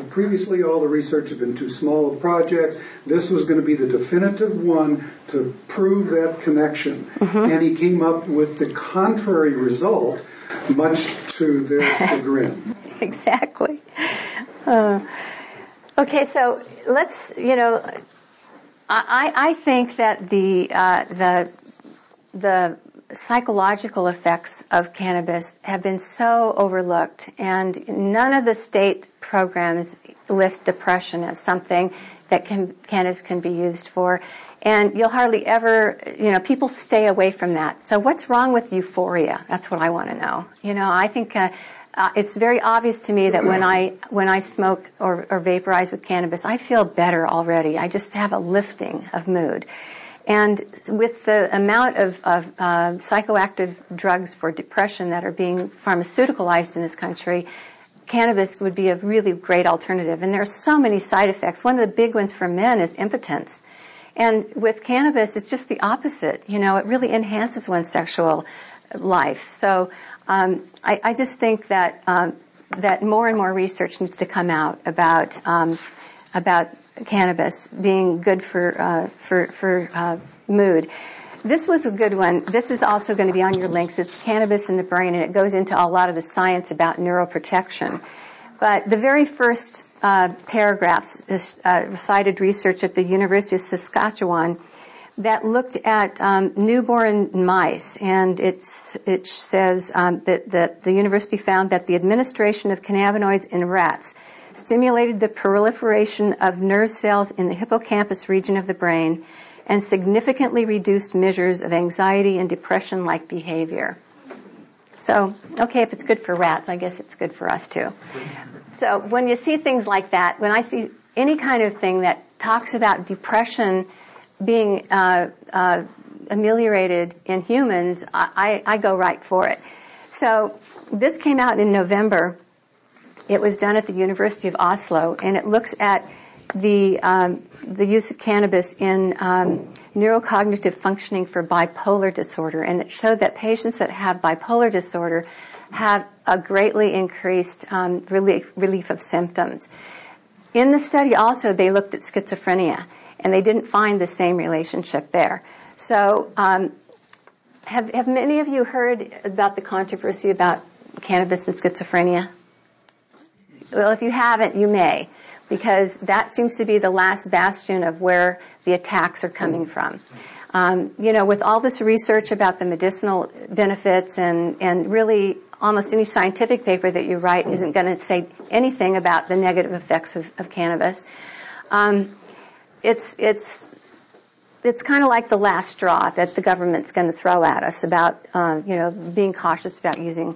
Previously, all the research had been too small of projects. This was going to be the definitive one to prove that connection. And he came up with the contrary result, much to their chagrin. Exactly. Okay, so let's, I think that the psychological effects of cannabis have been so overlooked, and none of the state programs list depression as something that cannabis can be used for. And you'll hardly ever, people stay away from that. So what's wrong with euphoria? That's what I want to know. I think it's very obvious to me that when I smoke or vaporize with cannabis, I feel better already. I just have a lifting of mood. And with the amount of psychoactive drugs for depression that are being pharmaceuticalized in this country, cannabis would be a really great alternative. And there are so many side effects. One of the big ones for men is impotence. And with cannabis, it's just the opposite. It really enhances one's sexual life. So I just think that that more and more research needs to come out about cannabis being good for mood. This was a good one. This is also going to be on your links. It's Cannabis in the Brain, and it goes into a lot of the science about neuroprotection. But the very first paragraphs cited research at the University of Saskatchewan that looked at newborn mice, and it says that the university found that the administration of cannabinoids in rats stimulated the proliferation of nerve cells in the hippocampus region of the brain and significantly reduced measures of anxiety and depression-like behavior. So, okay, if it's good for rats, I guess it's good for us too. So when you see things like that, when I see any kind of thing that talks about depression being ameliorated in humans, I go right for it. So this came out in November. It was done at the University of Oslo, and it looks at the use of cannabis in neurocognitive functioning for bipolar disorder, and it showed that patients that have bipolar disorder have a greatly increased relief of symptoms. In the study also, they looked at schizophrenia, and they didn't find the same relationship there. So have many of you heard about the controversy about cannabis and schizophrenia? Well, if you haven't, you may, because that seems to be the last bastion of where the attacks are coming from. With all this research about the medicinal benefits and really almost any scientific paper that you write isn't going to say anything about the negative effects of cannabis. It's kind of like the last straw that the government's going to throw at us about, being cautious about using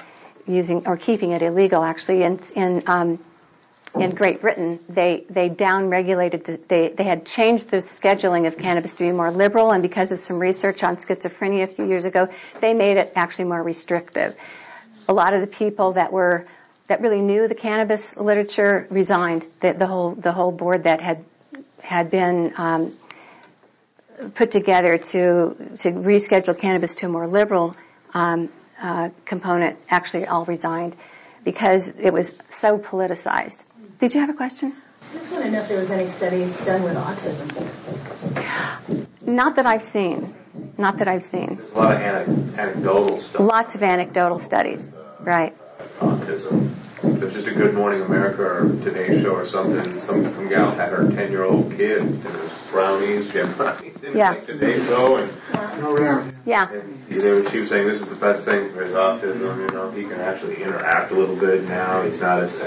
or keeping it illegal. Actually, in Great Britain, they down-regulated. They had changed the scheduling of cannabis to be more liberal, and because of some research on schizophrenia a few years ago, they made it actually more restrictive. A lot of the people that really knew the cannabis literature resigned. The whole board that had been put together to reschedule cannabis to a more liberal component actually all resigned because it was so politicized. Did you have a question? I just want to know if there was any studies done with autism. Not that I've seen. There's a lot of anecdotal stuff. Lots of anecdotal studies, right. Autism. There's just a Good Morning America or Today Show or something. Some gal had her 10-year-old kid, and it was brownies. She had brownies in like Today Show. And she was saying this is the best thing for his autism. He can actually interact a little bit now. He's not as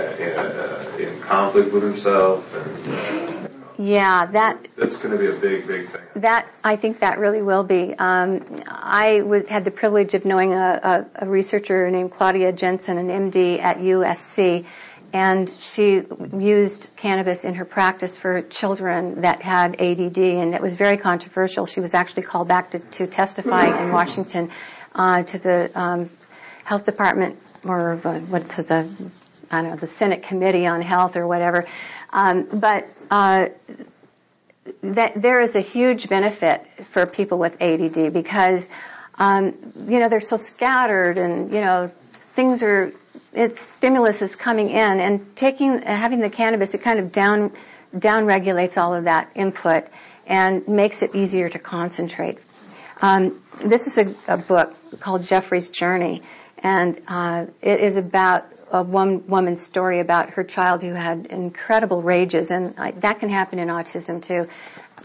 in conflict with himself. And, that's going to be a big thing. I think that really will be. I had the privilege of knowing a researcher named Claudia Jensen, an MD at USC, and she used cannabis in her practice for children that had ADD, and it was very controversial. She was actually called back to testify in Washington to the health department or the Senate Committee on Health or whatever. That there is a huge benefit for people with ADD because, they're so scattered and, stimulus is coming in and having the cannabis, it kind of down regulates all of that input and makes it easier to concentrate. This is a book called Jeffrey's Journey, and it is about one woman's story about her child who had incredible rages, and that can happen in autism too.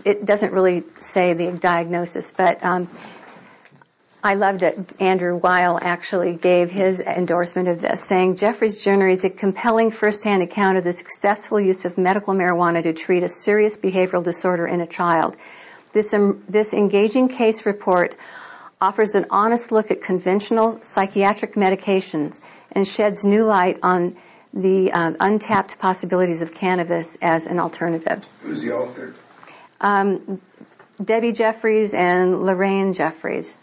It doesn't really say the diagnosis, but I love that Andrew Weil actually gave his endorsement of this, saying, Jeffrey's Journey is a compelling first-hand account of the successful use of medical marijuana to treat a serious behavioral disorder in a child. This engaging case report offers an honest look at conventional psychiatric medications and sheds new light on the untapped possibilities of cannabis as an alternative. Who's the author? Debbie Jeffries and Lorraine Jeffries.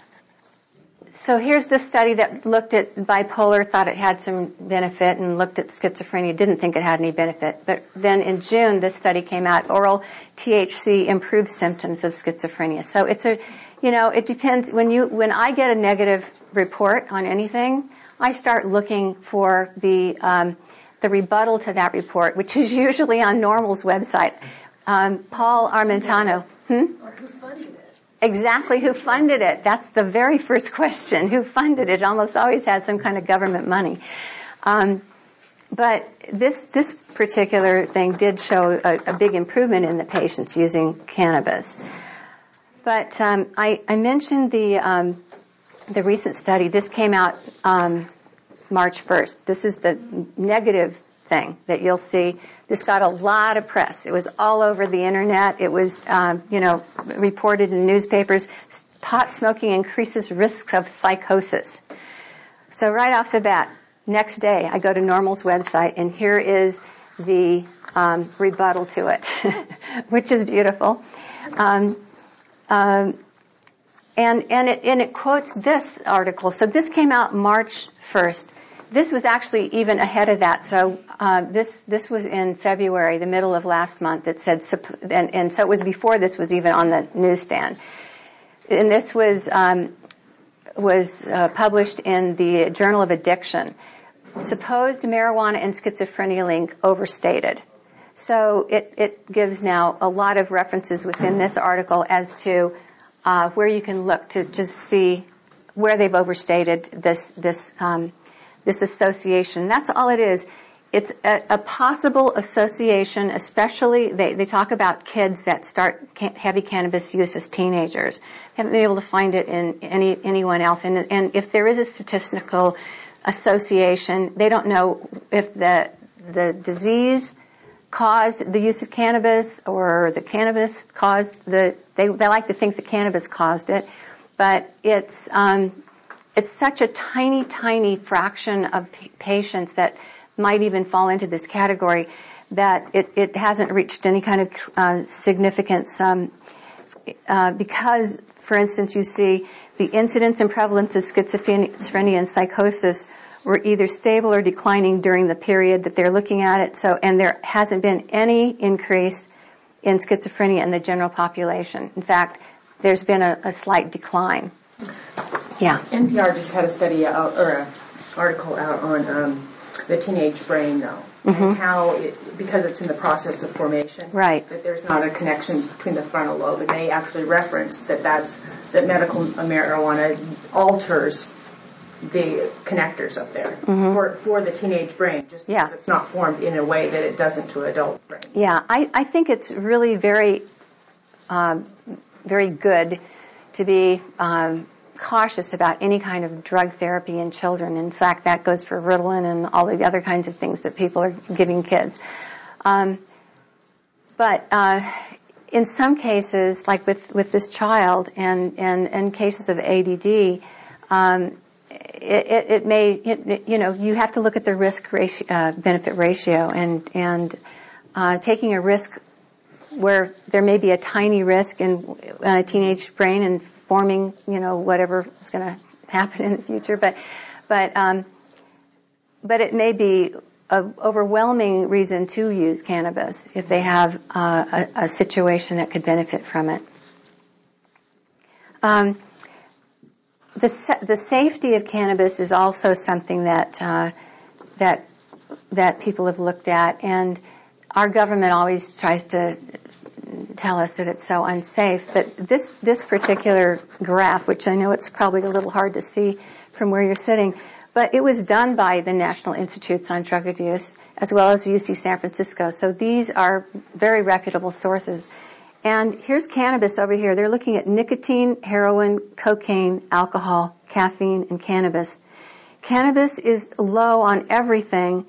So here's the study that looked at bipolar, thought it had some benefit, and looked at schizophrenia, didn't think it had any benefit. But then in June, this study came out, oral THC improves symptoms of schizophrenia. So it depends. When I get a negative report on anything, I start looking for the rebuttal to that report, which is usually on NORML's website. Paul Armentano. Or who funded it? Exactly, who funded it? That's the very first question. Who funded it? Almost always has some kind of government money. But this particular thing did show a big improvement in the patients using cannabis. But I mentioned the recent study. This came out March 1st. This is the negative thing that you'll see. This got a lot of press. It was all over the internet. It was, reported in newspapers. Pot smoking increases risks of psychosis. So right off the bat, next day, I go to NORML's website, and here is the rebuttal to it, which is beautiful. And it quotes this article. So this came out March 1st. This was actually even ahead of that. So this was in February, the middle of last month. It said, and so it was before this was even on the newsstand. And this was published in the Journal of Addiction. Supposed marijuana and schizophrenia link overstated. So it gives now a lot of references within this article as to where you can look to just see where they've overstated this association. That's all it is. It's a possible association, especially they talk about kids that start heavy cannabis use as teenagers. They haven't been able to find it in anyone else. And if there is a statistical association, they don't know if the disease caused the use of cannabis or the cannabis caused they like to think the cannabis caused it, but it's such a tiny, tiny fraction of patients that might even fall into this category that it hasn't reached any kind of significance because, for instance, you see the incidence and prevalence of schizophrenia and psychosis were either stable or declining during the period that they're looking at it. So, and there hasn't been any increase in schizophrenia in the general population. In fact, there's been a slight decline. Yeah. NPR just had a study out, or an article out on the teenage brain, though, and how because it's in the process of formation, right, that there's not a connection between the frontal lobe, and they actually reference that medical marijuana alters the connectors up there for the teenage brain, just because it's not formed in a way that it doesn't to adult brains. Yeah, I think it's really very, very good to be cautious about any kind of drug therapy in children. In fact, that goes for Ritalin and all the other kinds of things that people are giving kids. But in some cases, like with this child and cases of ADD, it may, you have to look at the risk ratio, benefit ratio, and taking a risk where there may be a tiny risk in a teenage brain and forming, whatever is going to happen in the future, but it may be an overwhelming reason to use cannabis if they have a situation that could benefit from it. The safety of cannabis is also something that people have looked at, and our government always tries to tell us that it's so unsafe. But this particular graph, which I know it's probably a little hard to see from where you're sitting, but it was done by the National Institutes on Drug Abuse as well as UC San Francisco. So these are very reputable sources. And here's cannabis over here. They're looking at nicotine, heroin, cocaine, alcohol, caffeine, and cannabis. Cannabis is low on everything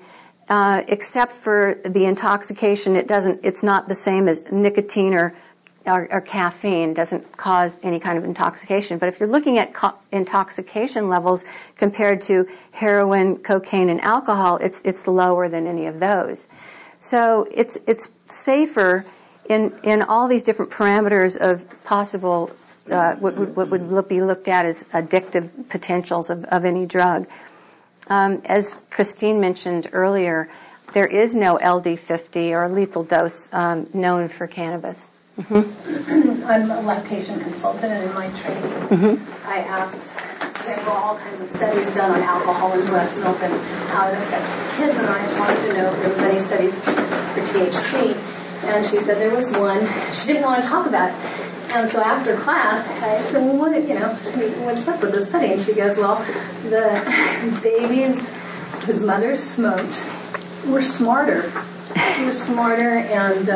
except for the intoxication. It's not the same as nicotine or caffeine. It doesn't cause any kind of intoxication. But if you're looking at intoxication levels compared to heroin, cocaine, and alcohol, it's lower than any of those. So it's safer in all these different parameters of possible what would be looked at as addictive potentials of any drug. As Christine mentioned earlier, there is no LD50 or lethal dose known for cannabis. I'm a lactation consultant, and in my training, I asked, there were all kinds of studies done on alcohol in breast milk and how it affects the kids, and I wanted to know if there was any studies for THC. And she said there was one. She didn't want to talk about it. And so after class, I said, well, what's up with this study? And she goes, well, the babies whose mothers smoked were smarter. And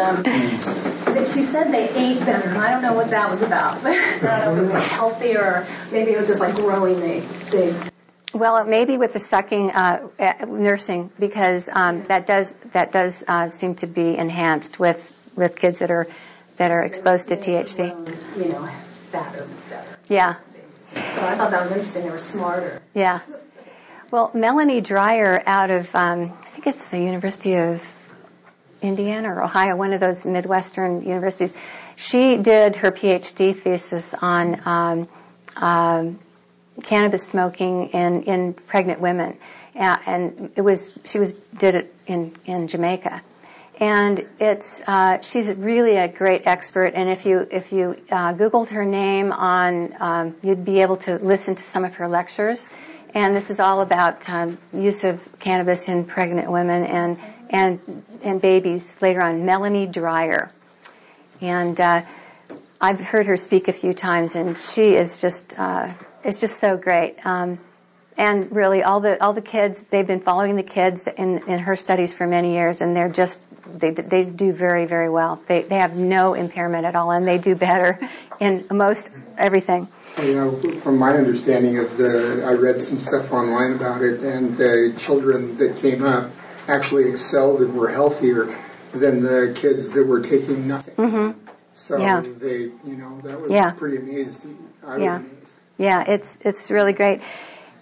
she said they ate better. And I don't know what that was about. I don't know if it was like healthy or maybe it was just like growing the Well, it may be with the sucking nursing because that does seem to be enhanced with kids that are exposed to THC. Fatter. Yeah. So I thought that was interesting. They were smarter. Yeah. Well, Melanie Dreyer out of I think it's the University of Indiana or Ohio, one of those Midwestern universities. She did her PhD thesis on cannabis smoking in pregnant women. and she did it in Jamaica. And she's really a great expert. And if you Googled her name you'd be able to listen to some of her lectures. And this is all about use of cannabis in pregnant women and babies later on. Melanie Dreyer, and I've heard her speak a few times, and she is just so great. And really, all the kids, they've been following the kids in her studies for many years, and they do very, very well. They have no impairment at all, and they do better in most everything. From my understanding I read some stuff online about it, and the children that came up actually excelled and were healthier than the kids that were taking nothing. Mm-hmm. So that was pretty amazing. I was amazed. Yeah, it's really great.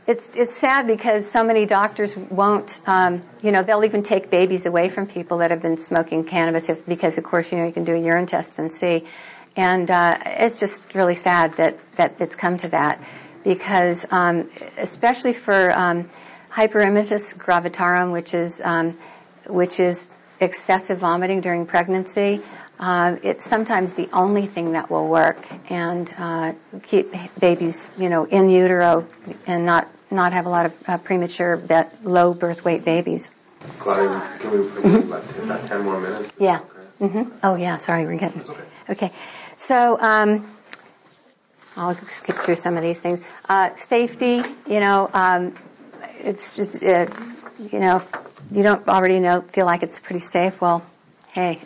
It's sad because so many doctors won't, they'll even take babies away from people that have been smoking cannabis because, of course, you can do a urine test and see. And it's just really sad that it's come to that because, especially for hyperemesis gravidarum, which is excessive vomiting during pregnancy, it's sometimes the only thing that will work and keep babies, in utero and not have a lot of premature, low birth weight babies. Claudia, can we about 10 more minutes? Yeah. Okay. Mm-hmm. Oh, yeah. Sorry, we're getting. It's okay. Okay. So I'll skip through some of these things. Safety. It's just you don't already feel like it's pretty safe. Well, hey.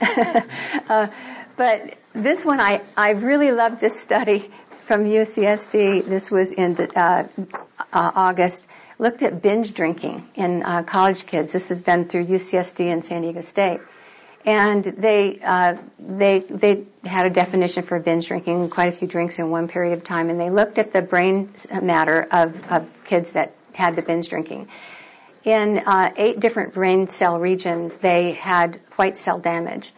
But this one, I really loved this study from UCSD. This was in August. Looked at binge drinking in college kids. This is done through UCSD and San Diego State. And they had a definition for binge drinking, quite a few drinks in one period of time. And they looked at the brain matter of kids that had the binge drinking. In 8 different brain cell regions, they had white cell damage.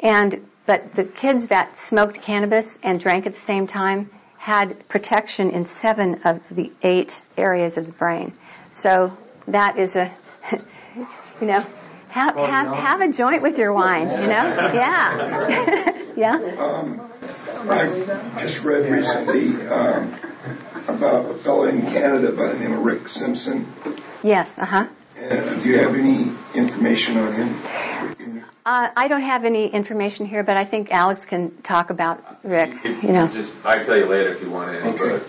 But the kids that smoked cannabis and drank at the same time had protection in 7 of the 8 areas of the brain. So that is have a joint with your wine, Yeah. Yeah. I've just read recently about a fellow in Canada by the name of Rick Simpson. Yes, uh-huh. And do you have any information on him? I don't have any information here, but I think Alex can talk about Rick. I can tell you later if you want any. Okay.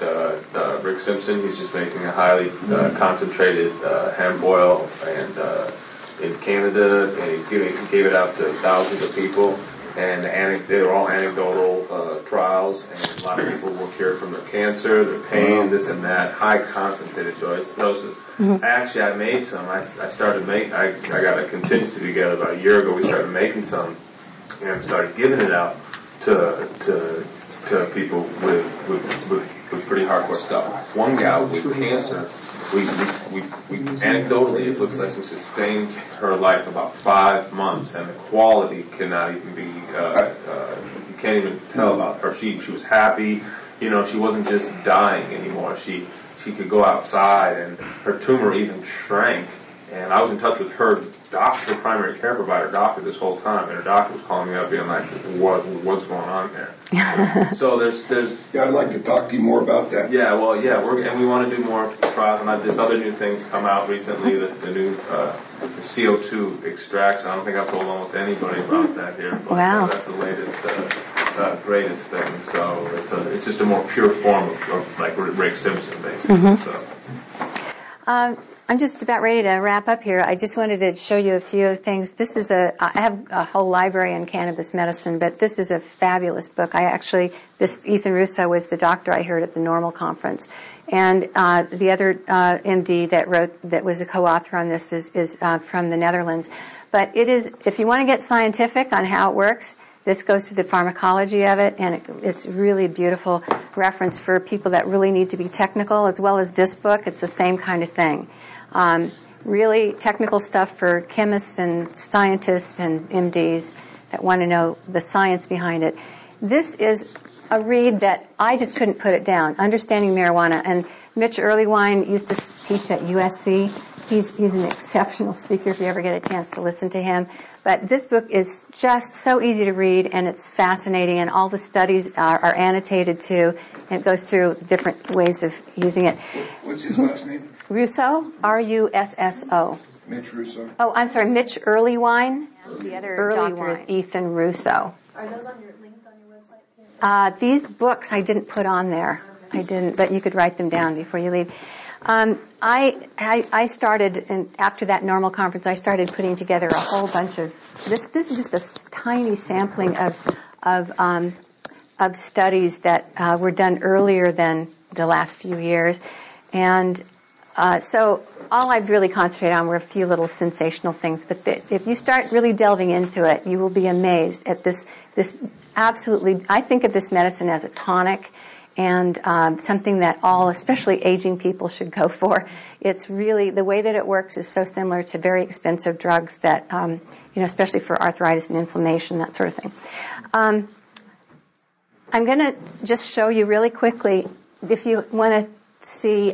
But Rick Simpson, he's just making a highly concentrated hemp oil, and in Canada, and he gave it out to thousands of people. And they were all anecdotal trials, and a lot of people were cured from their cancer, their pain, this and that, high concentrated doses. Mm-hmm. Actually, I made some. I got a contingency together about a year ago. We started making some and started giving it out to people with pretty hardcore stuff. One gal with cancer, we anecdotally, it looks like she sustained her life about 5 months, and the quality cannot even be, you can't even tell about her. She was happy, she wasn't just dying anymore. She could go outside, and her tumor even shrank. And I was in touch with her doctor, primary care provider doctor, this whole time, and her doctor was calling me up being like, what's going on here? So there's I'd like to talk to you more about that. Yeah, we want to do more trials, and there's other new things come out recently, the new the CO2 extraction. I don't think I've told almost anybody about that here, but wow. That's the latest, greatest thing. So it's just a more pure form of like Rick Simpson, basically. Mm-hmm. So. I'm just about ready to wrap up here. I just wanted to show you a few things. I have a whole library in cannabis medicine, but this is a fabulous book. Ethan Russo was the doctor I heard at the Normal Conference. And the other MD that was a co-author on this is from the Netherlands. But if you want to get scientific on how it works, this goes to the pharmacology of it, and it's really a beautiful reference for people that really need to be technical, as well as this book. It's the same kind of thing. Really technical stuff for chemists and scientists and MDs that want to know the science behind it. This is a read that I just couldn't put it down, Understanding Marijuana. And Mitch Earlywine used to teach at USC, He's an exceptional speaker if you ever get a chance to listen to him. But this book is just so easy to read, and it's fascinating, and all the studies are annotated too, and it goes through different ways of using it. What's his last name? Russo, R-U-S-S-O. Mitch Russo. Oh, I'm sorry, Mitch Earlywine. The other Earlywine. doctor is Ethan Russo. Are those linked on your website too? These books I didn't put on there. I didn't, but you could write them down before you leave. I started, and after that normal conference, I started putting together a whole bunch of, this is just a tiny sampling of studies that were done earlier than the last few years. And so all I've really concentrated on were a few little sensational things. But if you start really delving into it, you will be amazed at this absolutely, I think of this medicine as a tonic, and something that all, especially aging people, should go for. It's really, the way that it works is so similar to very expensive drugs that, especially for arthritis and inflammation, that sort of thing. I'm going to just show you really quickly, if you want to see,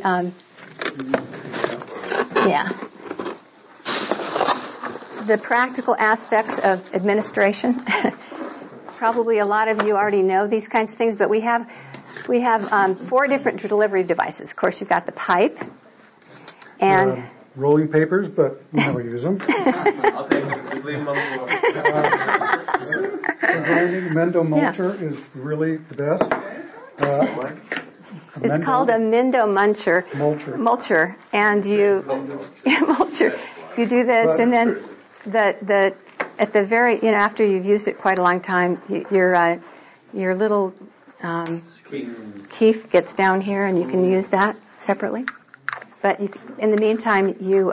the practical aspects of administration. Probably a lot of you already know these kinds of things, but we have 4 different delivery devices. Of course, you've got the pipe and rolling papers, but we never use them. I'll take them. Just leave them on the floor. The Mendo Mulcher is really the best. It's called a Mendo Mulcher, and you mulcher. You do this, and then the at the very, after you've used it quite a long time, your little keef gets down here, and you can use that separately. But in the meantime, you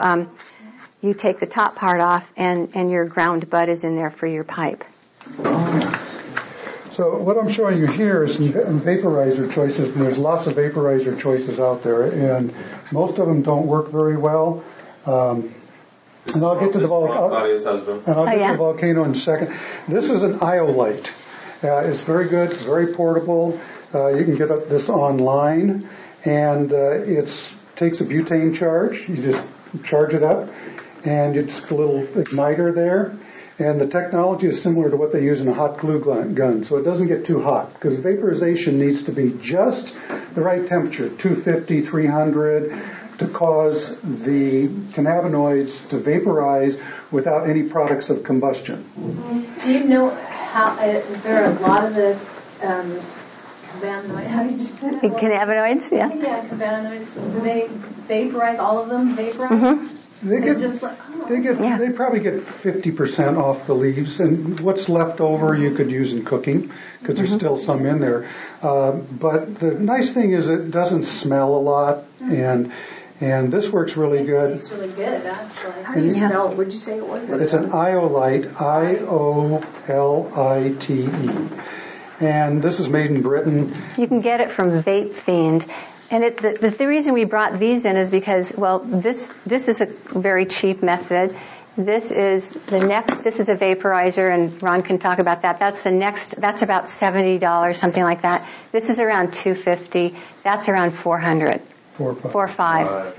take the top part off, and your ground bud is in there for your pipe. So what I'm showing you here is some vaporizer choices, and there's lots of vaporizer choices out there, and most of them don't work very well. And I'll get to the volcano in a second. This is an Iolite. It's very good, very portable. You can get this online, and it takes a butane charge. You just charge it up, and it's a little igniter there. And the technology is similar to what they use in a hot glue gun, so it doesn't get too hot, because vaporization needs to be just the right temperature, 250, 300, to cause the cannabinoids to vaporize without any products of combustion. Do you know how, is there a lot of the cannabinoids, how do you just say that? Cannabinoids, yeah. Yeah, cannabinoids. Do they vaporize, all of them vaporize? Mm-hmm. They probably get 50% off the leaves, and what's left over you could use in cooking, because there's still some in there. But the nice thing is it doesn't smell a lot, and this works really good. It tastes really good, actually. How do you spell it? Would you say it was? It's an Iolite, Iolite. And this is made in Britain. You can get it from Vape Fiend. And the reason we brought these in is because, this is a very cheap method. This is a vaporizer, and Ron can talk about that. That's about $70, something like that. This is around $250. That's around $400. Four or five.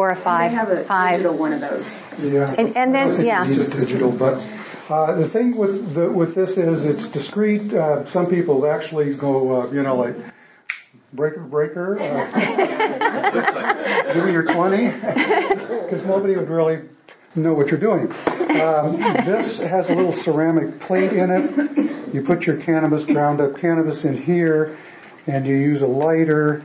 They have a digital one of those. Yeah. And then, Just digital, but the thing with this is it's discreet. Some people actually go, like, breaker, give me your 20, because nobody would really know what you're doing. This has a little ceramic plate in it. You put your ground up cannabis in here, and you use a lighter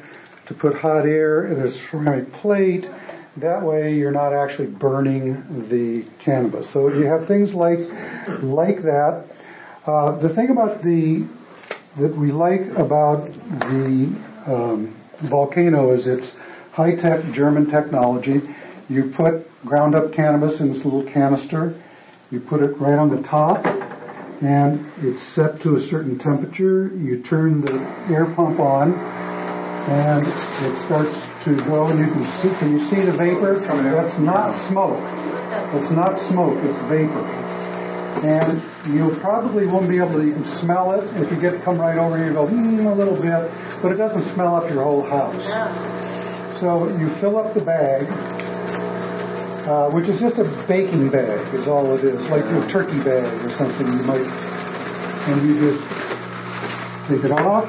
to put hot air in a ceramic plate. That way you're not actually burning the cannabis. So you have things like that. The thing about that we like about the volcano is it's high-tech German technology. You put ground up cannabis in this little canister. You put it right on the top, and it's set to a certain temperature. You turn the air pump on, and it starts to go, and can you see the vapor? That's not smoke. It's not smoke, it's vapor. And you probably won't be able to, you can smell it. If you come right over here, you go, a little bit, but it doesn't smell up your whole house. So you fill up the bag, which is just a baking bag is all it is, like your turkey bag or something you might, and you just take it off,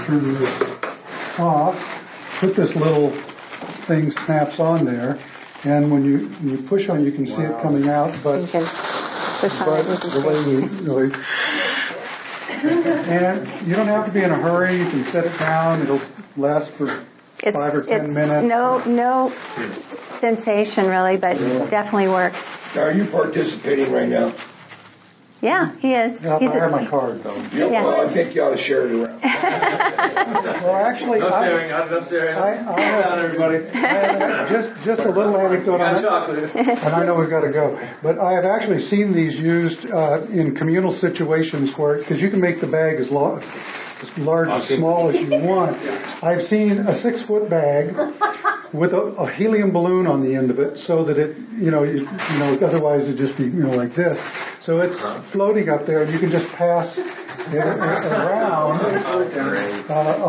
turn this off, put this little thing snaps on there, and when you push on, you can see it coming out, but You can push on it. the way you really, and you don't have to be in a hurry. You can set it down. It'll last for 5 or 10 minutes. No sensation really, but definitely works. Now, are you participating right now? Yeah, he is. Yeah, He's I have my card though. Yeah, Yeah. well, I think you ought to share it around. Well, actually, No sharing, no sharing. I down, everybody. just a little anecdote on it, and I know we've got to go. But I have actually seen these used in communal situations where, because you can make the bag as large or small as you want. I've seen a 6-foot bag with a helium balloon on the end of it, so that it, otherwise it'd just be, like this. So it's floating up there, and you can just pass it around a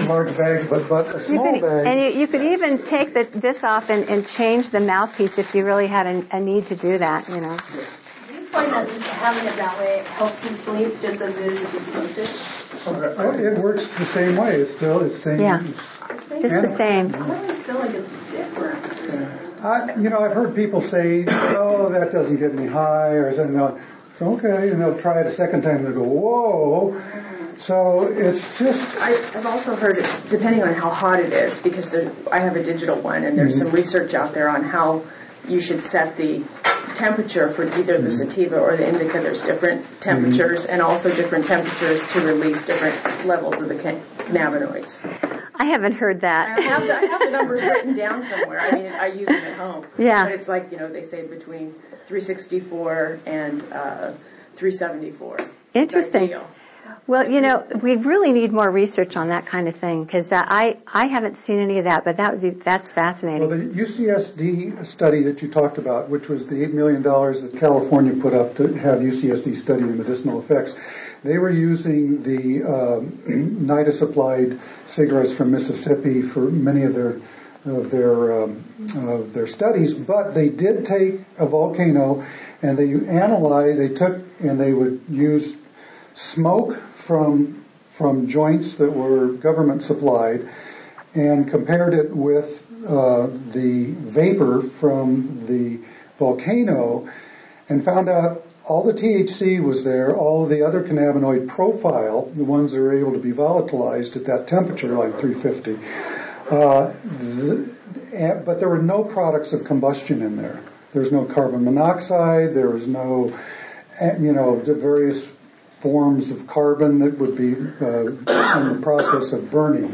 large bag, but a small bag. And you could even take this off and change the mouthpiece if you really had a need to do that, Do you find that having it that way helps you sleep just as it is if you smoked it? It works the same way. It's the same. Yeah, just the same. I always feel like it's different. I've heard people say, "Oh, that doesn't get me high," or something. It's okay, and they'll try it a second time, and they go, "Whoa!" So it's just. I've also heard it's depending on how hot it is, because I have a digital one, and there's some research out there on how you should set the temperature for either the sativa or the indica. There's different temperatures and also different temperatures to release different levels of the cannabinoids. I haven't heard that. I have the numbers written down somewhere. I mean, I use them at home. Yeah. But it's like, they say between 364 and 374. Interesting. It's ideal. Well, we really need more research on that kind of thing, because I haven't seen any of that, but that's fascinating. Well, the UCSD study that you talked about, which was the $8 million that California put up to have UCSD study the medicinal effects, they were using the NIDA-supplied cigarettes from Mississippi for many of their studies, but they did take a volcano and they would use smoke from joints that were government supplied and compared it with the vapor from the volcano and found out all the THC was there, all of the other cannabinoid profile, the ones that are able to be volatilized at that temperature, like 350. But there were no products of combustion in there. There's no carbon monoxide. There was no, the various forms of carbon that would be in the process of burning.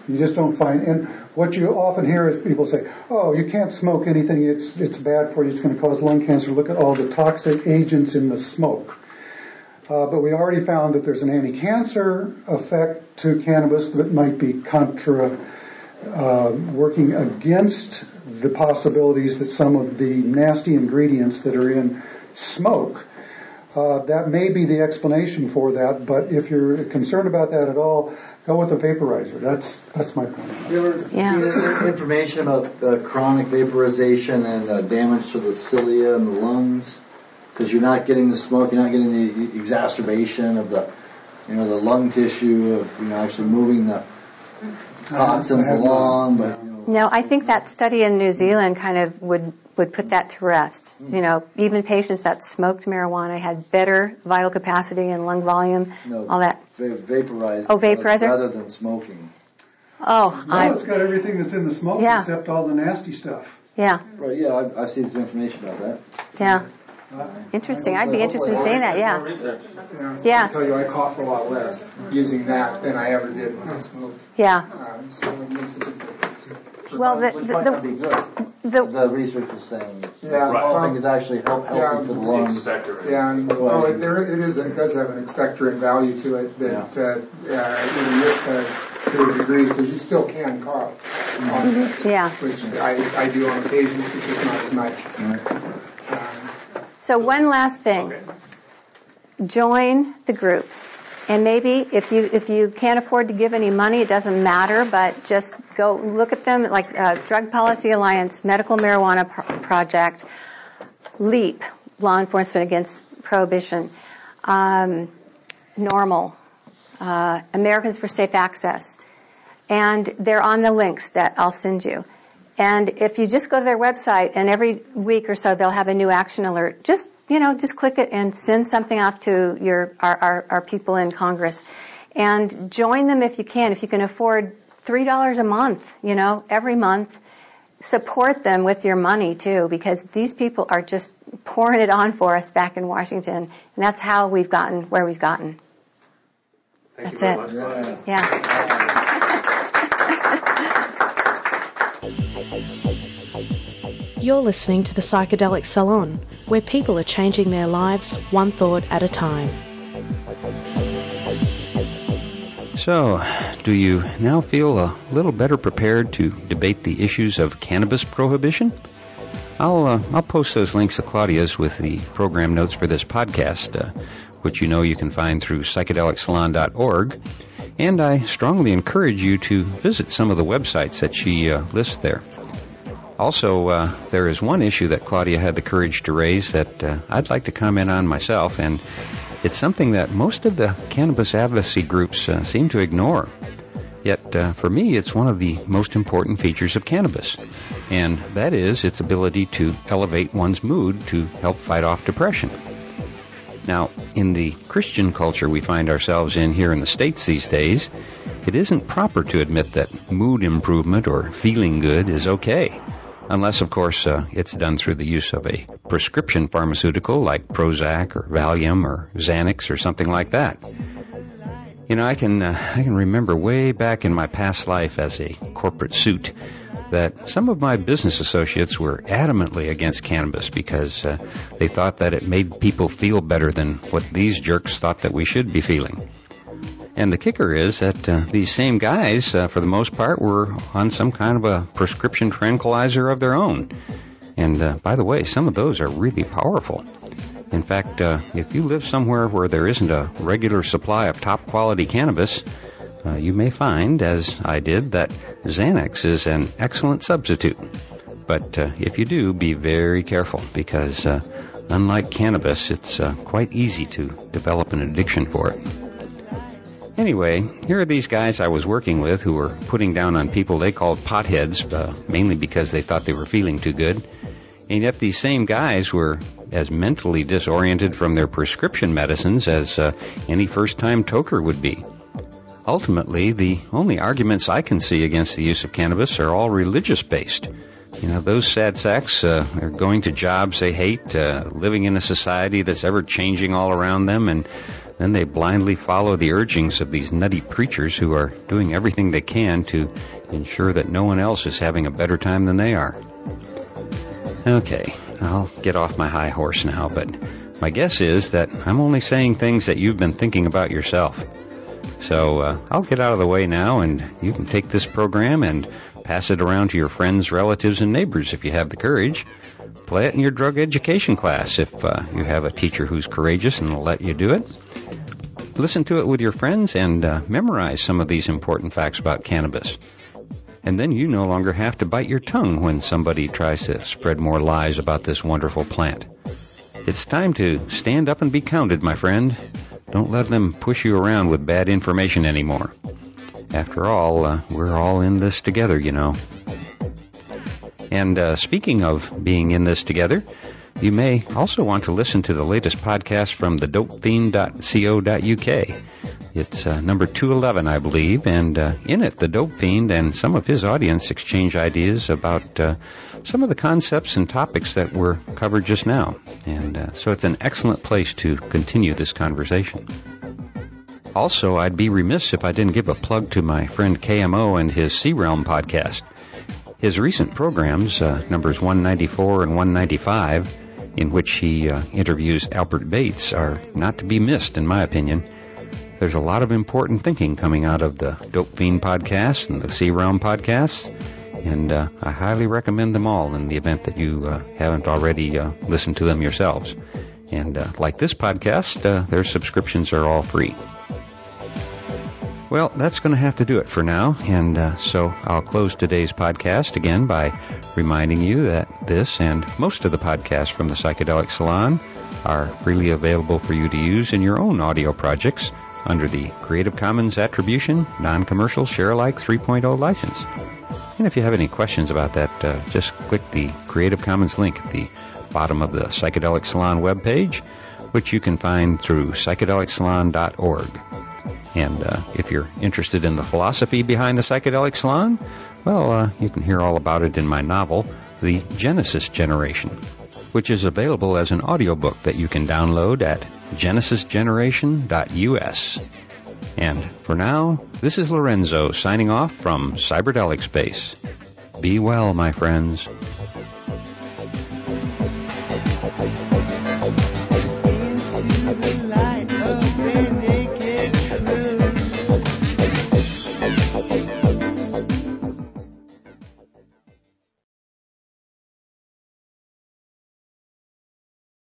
You just don't find. And what you often hear is people say, "Oh, you can't smoke anything. It's bad for you. It's going to cause lung cancer. Look at all the toxic agents in the smoke." But we already found that there's an anti-cancer effect to cannabis that might be working against the possibilities that some of the nasty ingredients that are in smoke. That may be the explanation for that, but if you're concerned about that at all, go with a vaporizer. That's my point. You ever see information about chronic vaporization and damage to the cilia and the lungs? Because you're not getting the smoke, you're not getting the exacerbation of the lung tissue of actually moving the toxins along. But No, I think that study in New Zealand kind of would put that to rest. Even patients that smoked marijuana had better vital capacity and lung volume, all that. Vaporized. Oh, vaporizer? Rather than smoking. Oh, it's got everything that's in the smoke except all the nasty stuff. Yeah. Right, yeah, I've seen some information about that. Yeah. Interesting. I'd be interested in seeing that, I can tell you I cough a lot less using that than I ever did when I smoked. Yeah. So it makes a big difference. Well, Which might not be good. The research is saying smoking is actually healthy for the lungs. Yeah, and, it does have an expectorant value to it that to a degree, because you still can cough. Which I do on occasion, but just not as much. So one last thing. Join the groups. And maybe if you can't afford to give any money, it doesn't matter, but just go look at them, like Drug Policy Alliance, Medical Marijuana Project, LEAP, Law Enforcement Against Prohibition, NORML, Americans for Safe Access. And they're on the links that I'll send you. And if you just go to their website, and every week or so they'll have a new action alert, just click it and send something off to our people in Congress. And join them if you can. If you can afford $3 a month, every month, support them with your money too, because these people are just pouring it on for us back in Washington. And that's how we've gotten where we've gotten. Thank That's you very it. much. Yeah. You're listening to the Psychedelic Salon, where people are changing their lives one thought at a time. So, do you now feel a little better prepared to debate the issues of cannabis prohibition? I'll post those links to Claudia's with the program notes for this podcast, which you can find through psychedelicsalon.org. And I strongly encourage you to visit some of the websites that she lists there. Also, there is one issue that Claudia had the courage to raise that I'd like to comment on myself, and it's something that most of the cannabis advocacy groups seem to ignore. Yet, for me, it's one of the most important features of cannabis, and that is its ability to elevate one's mood to help fight off depression. Now, in the Christian culture we find ourselves in here in the States these days, it isn't proper to admit that mood improvement or feeling good is okay. Unless, of course, it's done through the use of a prescription pharmaceutical like Prozac or Valium or Xanax or something like that. I can remember way back in my past life as a corporate suit that some of my business associates were adamantly against cannabis because they thought that it made people feel better than what these jerks thought that we should be feeling. And the kicker is that these same guys, for the most part, were on some kind of a prescription tranquilizer of their own. And by the way, some of those are really powerful. In fact, if you live somewhere where there isn't a regular supply of top-quality cannabis, you may find, as I did, that Xanax is an excellent substitute. But if you do, be very careful, because unlike cannabis, it's quite easy to develop an addiction for it. Anyway, here are these guys I was working with who were putting down on people they called potheads, mainly because they thought they were feeling too good. And yet these same guys were as mentally disoriented from their prescription medicines as any first-time toker would be. Ultimately, the only arguments I can see against the use of cannabis are all religious-based. Those sad sacks are going to jobs they hate, living in a society that's ever-changing all around them, and then they blindly follow the urgings of these nutty preachers who are doing everything they can to ensure that no one else is having a better time than they are. Okay, I'll get off my high horse now, but my guess is that I'm only saying things that you've been thinking about yourself. So I'll get out of the way now, and you can take this program and pass it around to your friends, relatives, and neighbors if you have the courage. Play it in your drug education class if you have a teacher who's courageous and will let you do it. Listen to it with your friends and memorize some of these important facts about cannabis. And then you no longer have to bite your tongue when somebody tries to spread more lies about this wonderful plant. It's time to stand up and be counted, my friend. Don't let them push you around with bad information anymore. After all, we're all in this together, And speaking of being in this together, you may also want to listen to the latest podcast from thedopefiend.co.uk. It's number 211, I believe, and in it, the Dope Fiend and some of his audience exchange ideas about some of the concepts and topics that were covered just now. And so it's an excellent place to continue this conversation. Also, I'd be remiss if I didn't give a plug to my friend KMO and his Sea Realm podcast. His recent programs, numbers 194 and 195, in which he interviews Albert Bates, are not to be missed, in my opinion. There's a lot of important thinking coming out of the Dope Fiend podcast and the Sea Realm podcasts, and I highly recommend them all in the event that you haven't already listened to them yourselves. And like this podcast, their subscriptions are all free. Well, that's going to have to do it for now, and so I'll close today's podcast again by reminding you that this and most of the podcasts from the Psychedelic Salon are freely available for you to use in your own audio projects under the Creative Commons Attribution Non-Commercial Share-alike 3.0 license. And if you have any questions about that, just click the Creative Commons link at the bottom of the Psychedelic Salon webpage, which you can find through psychedelicsalon.org. And if you're interested in the philosophy behind the Psychedelic Salon, well, you can hear all about it in my novel, The Genesis Generation, which is available as an audiobook that you can download at genesisgeneration.us. And for now, this is Lorenzo signing off from Cyberdelic Space. Be well, my friends.